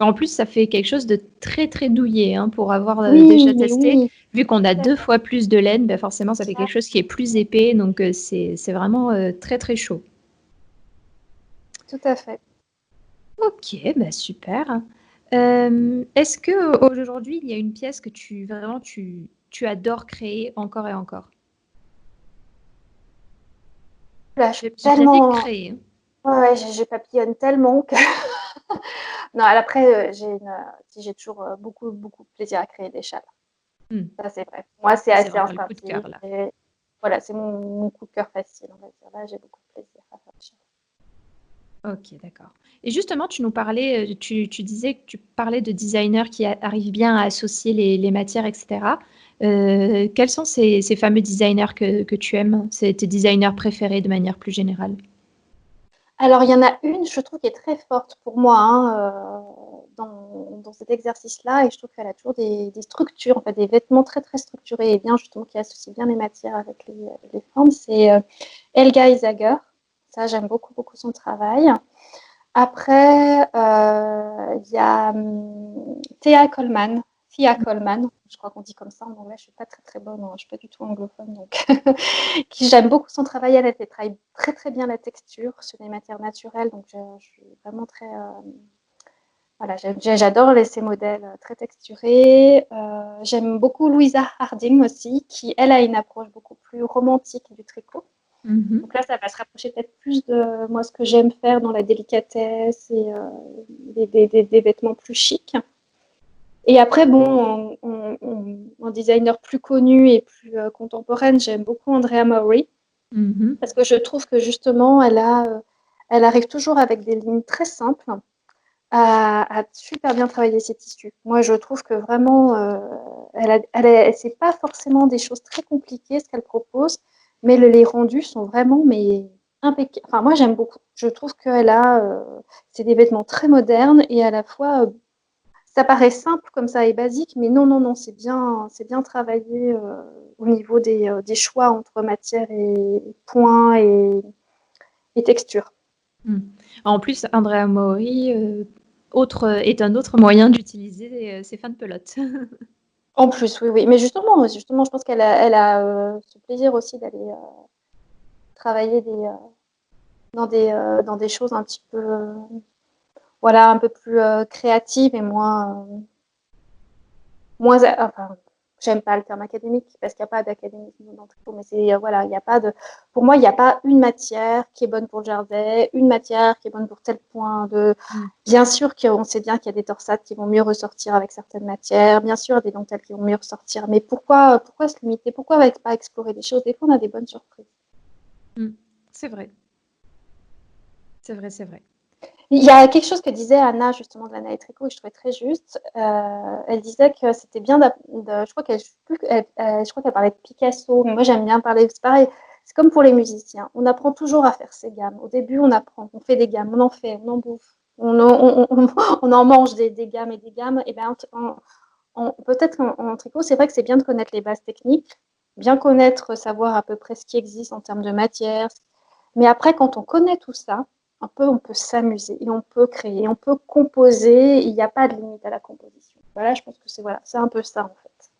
En plus, ça fait quelque chose de très très douillet hein, pour avoir déjà Oui, mais testé. oui, Vu qu'on a tout à 2 fois plus de laine, ben forcément, ça fait fait. quelque chose qui est plus épais. Donc, c'est vraiment très très chaud. Tout à fait. Ok, bah super. Est-ce que aujourd'hui, il y a une pièce que tu adores créer encore et encore? Là, je suis J'ai déjà dit tellement. créer. Hein. Ouais, je papillonne tellement que. Non, après, j'ai toujours beaucoup, beaucoup de plaisir à créer des châles. Hmm. Ça, c'est vrai. Moi, c'est Ça, c'est assez vraiment le coup de instinctif. cœur là. Et voilà, c'est mon coup de cœur facile, on va dire. Là, j'ai beaucoup de plaisir à faire des châles. Ok, d'accord. Et justement, tu nous parlais, tu disais que tu parlais de designers qui arrivent bien à associer les matières, etc. Quels sont ces fameux designers que tu aimes? C'est tes designers préférés de manière plus générale? Alors, il y en a une, je trouve, qui est très forte pour moi hein, dans cet exercice-là. Et je trouve qu'elle a toujours des structures, en fait, des vêtements très, très structurés et bien, justement, qui associent bien les matières avec les formes. C'est Helga Isager. Ça, j'aime beaucoup, beaucoup son travail. Après, il y a Thea Coleman. Thea Coleman, je crois qu'on dit comme ça en anglais. Je suis pas très très bonne, je suis pas du tout anglophone, donc qui j'aime beaucoup son travail. Elle travaille très très bien la texture sur les matières naturelles, donc je suis vraiment très voilà, j'adore ces modèles très texturés. J'aime beaucoup Louisa Harding aussi, qui elle a une approche beaucoup plus romantique du tricot. Mhm. Donc là, ça va se rapprocher peut-être plus de moi ce que j'aime faire dans la délicatesse et des vêtements plus chics. Et après, bon, en designer plus connu et plus contemporaine, j'aime beaucoup Andrea Maury Mhm. parce que je trouve que justement, elle arrive toujours avec des lignes très simples à super bien travailler ses tissus. Moi, je trouve que vraiment, c'est pas forcément des choses très compliquées ce qu'elle propose, mais les rendus sont vraiment mais impeccables. Enfin, moi, j'aime beaucoup. Je trouve c'est des vêtements très modernes et à la fois, ça paraît simple comme ça et basique, mais non, non, non, c'est bien travaillé au niveau des choix entre matière et points et texture. Mm. En plus, Andrea Maury est un autre moyen d'utiliser ses fins de pelote. En plus, oui, oui. Mais justement, je pense elle a ce plaisir aussi d'aller travailler dans des choses un petit peu, voilà, un peu plus créatives et enfin, j'aime pas le terme académique parce qu'il n'y a pas d'académisme dans le tricot, mais voilà, il n'y a pas de, pour moi, il n'y a pas une matière qui est bonne pour le jardin, une matière qui est bonne pour tel point de, Mm. bien sûr qu'on sait bien qu'il y a des torsades qui vont mieux ressortir avec certaines matières, bien sûr des dentelles qui vont mieux ressortir, mais pourquoi se limiter, pourquoi pas explorer des choses? Des fois, on a des bonnes surprises. Mm. C'est vrai, c'est vrai, c'est vrai. Il y a quelque chose que disait Anna, justement, de l'Anna et Tricot, et je trouvais très juste. Elle disait que c'était bien je crois je crois qu'elle parlait de Picasso, mais moi j'aime bien parler, c'est pareil, c'est comme pour les musiciens. On apprend toujours à faire ses gammes. Au début, on apprend, on fait des gammes, on en fait, on en bouffe, on en mange des gammes et des gammes. Et ben, peut-être en tricot, c'est vrai que c'est bien de connaître les bases techniques, bien connaître, savoir à peu près ce qui existe en termes de matière. Mais après, quand on connaît tout ça, on peut s'amuser et on peut créer, on peut composer. Il n'y a pas de limite à la composition. Voilà, je pense que c'est un peu ça en fait.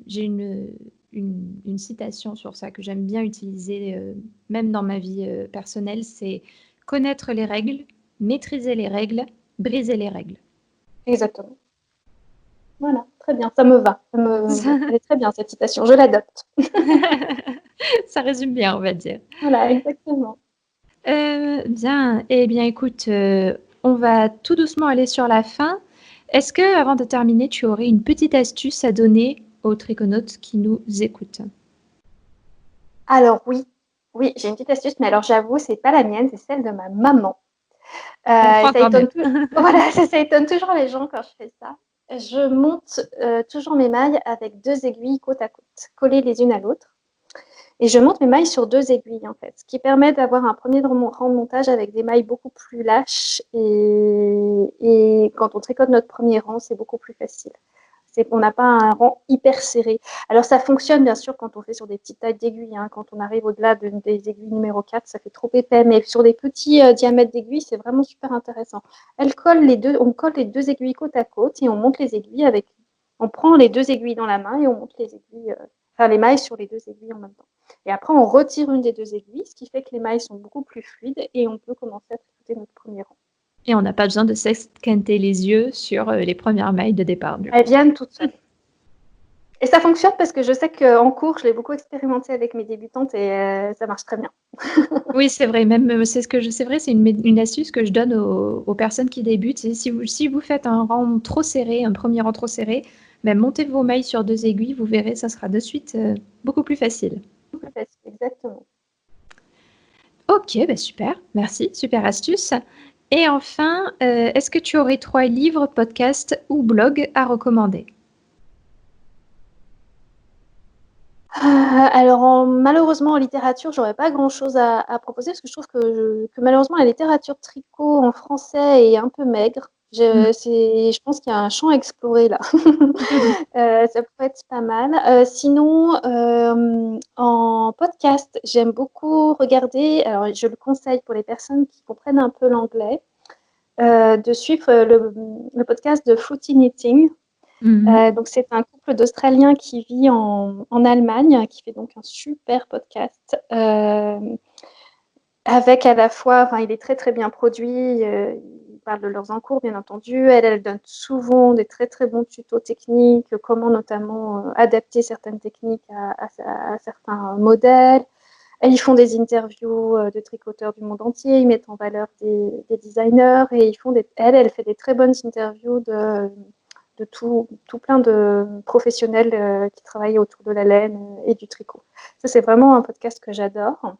J'ai une citation sur ça que j'aime bien utiliser, même dans ma vie personnelle, c'est connaître les règles, maîtriser les règles, briser les règles. Exactement. Voilà, très bien, ça me va. Elle est très bien cette citation, je l'adopte. Ça résume bien, on va dire. Voilà, exactement. Bien, eh bien écoute, on va tout doucement aller sur la fin. Est-ce que, avant de terminer, tu aurais une petite astuce à donner aux triconautes qui nous écoutent? Alors oui, oui, j'ai une petite astuce, mais alors j'avoue, c'est pas la mienne, c'est celle de ma maman. On Et croit quand même. voilà, ça étonne toujours les gens quand je fais ça. Je monte toujours mes mailles avec deux aiguilles côte à côte, collées les unes à l'autre. Et je monte mes mailles sur 2 aiguilles, en fait, ce qui permet d'avoir un premier rang de montage avec des mailles beaucoup plus lâches. Et quand on tricote notre premier rang, c'est beaucoup plus facile. On n'a pas un rang hyper serré. Alors, ça fonctionne, bien sûr, quand on fait sur des petites tailles d'aiguilles. Quand on arrive au-delà des aiguilles numéro 4, ça fait trop épais. Mais sur des petits diamètres d'aiguilles, c'est vraiment super intéressant. On colle les 2 aiguilles côte à côte et on monte les aiguilles on prend les 2 aiguilles dans la main et on monte les mailles sur les 2 aiguilles en même temps. Et après, on retire une des 2 aiguilles, ce qui fait que les mailles sont beaucoup plus fluides et on peut commencer à tricoter notre premier rang. Et on n'a pas besoin de s'esquinter les yeux sur les premières mailles de départ. Elles viennent toutes seules. Et ça fonctionne parce que je sais qu'en cours, je l'ai beaucoup expérimenté avec mes débutantes et ça marche très bien. Oui, c'est vrai. Même c'est vrai, c'est une astuce que je donne aux personnes qui débutent. Si vous faites un rang trop serré, un premier rang trop serré, montez vos mailles sur 2 aiguilles, vous verrez, ça sera de suite beaucoup plus facile. Beaucoup plus facile, exactement. Ok, super. Merci, super astuce. Et enfin, est-ce que tu aurais 3 livres, podcasts ou blogs à recommander? Alors, malheureusement, en littérature, j'aurais pas grand-chose à proposer parce que je trouve que malheureusement, la littérature tricot en français est un peu maigre. Je pense qu'il y a un champ à explorer là. Ça pourrait être pas mal. Sinon, en podcast, j'aime beaucoup regarder, alors je le conseille pour les personnes qui comprennent un peu l'anglais, de suivre le podcast de Fruity Knitting. Donc, c'est un couple d'Australiens qui vit en Allemagne, qui fait donc un super podcast avec à la fois, il est très très bien produit, ils parlent de leurs encours bien entendu, elle donne souvent des très très bons tutos techniques, comment notamment adapter certaines techniques à certains modèles. Et ils font des interviews de tricoteurs du monde entier, ils mettent en valeur des designers et elle fait des très bonnes interviews de tout plein de professionnels qui travaillent autour de la laine et du tricot. Ça, c'est vraiment un podcast que j'adore.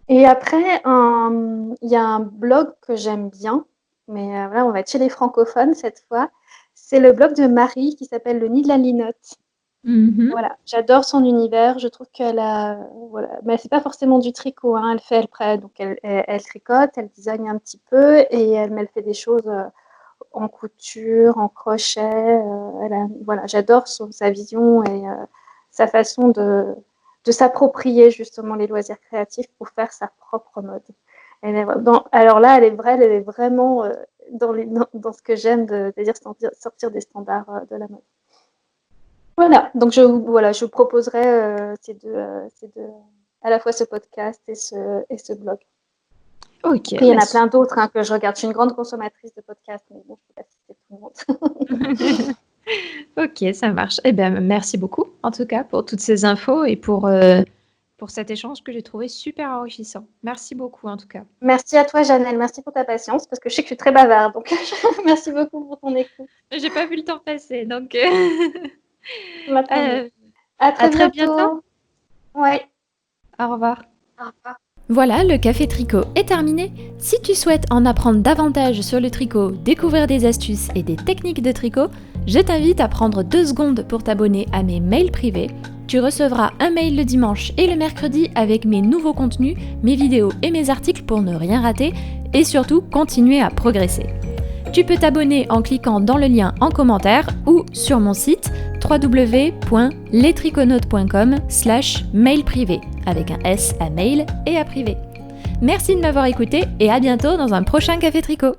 Et après, il y a un blog que j'aime bien, mais là, on va être chez les francophones cette fois. C'est le blog de Marie qui s'appelle Le Nid de la Linotte. Voilà, j'adore son univers. Je trouve qu'elle a, mais c'est pas forcément du tricot. Donc elle tricote, elle design un petit peu et elle fait des choses en couture, en crochet. J'adore sa vision et sa façon de s'approprier justement les loisirs créatifs pour faire sa propre mode. Alors là, elle est vraiment dans ce que j'aime, c'est-à-dire sortir des standards de la mode. Voilà, donc je vous proposerai à la fois ce podcast et ce blog. Ok. Après, il y en a plein d'autres que je regarde. Je suis une grande consommatrice de podcasts, mais bon, je ne sais pas si c'est tout le monde. Ok, ça marche. Merci beaucoup, en tout cas, pour toutes ces infos et pour cet échange que j'ai trouvé super enrichissant. Merci beaucoup, en tout cas. Merci à toi, Janelle. Merci pour ta patience, parce que je sais que je suis très bavarde. Donc, merci beaucoup pour ton écoute. J'ai pas vu le temps passer, donc... à très bientôt. Ouais. Au revoir. Au revoir. Voilà, le café tricot est terminé. Si tu souhaites en apprendre davantage sur le tricot, découvrir des astuces et des techniques de tricot, je t'invite à prendre 2 secondes pour t'abonner à mes mails privés. Tu recevras un mail le dimanche et le mercredi avec mes nouveaux contenus, mes vidéos et mes articles pour ne rien rater et surtout continuer à progresser. Tu peux t'abonner en cliquant dans le lien en commentaire ou sur mon site www.lestriconautes.com/mail privé avec un S à mail et à privé. Merci de m'avoir écouté et à bientôt dans un prochain Café Tricot.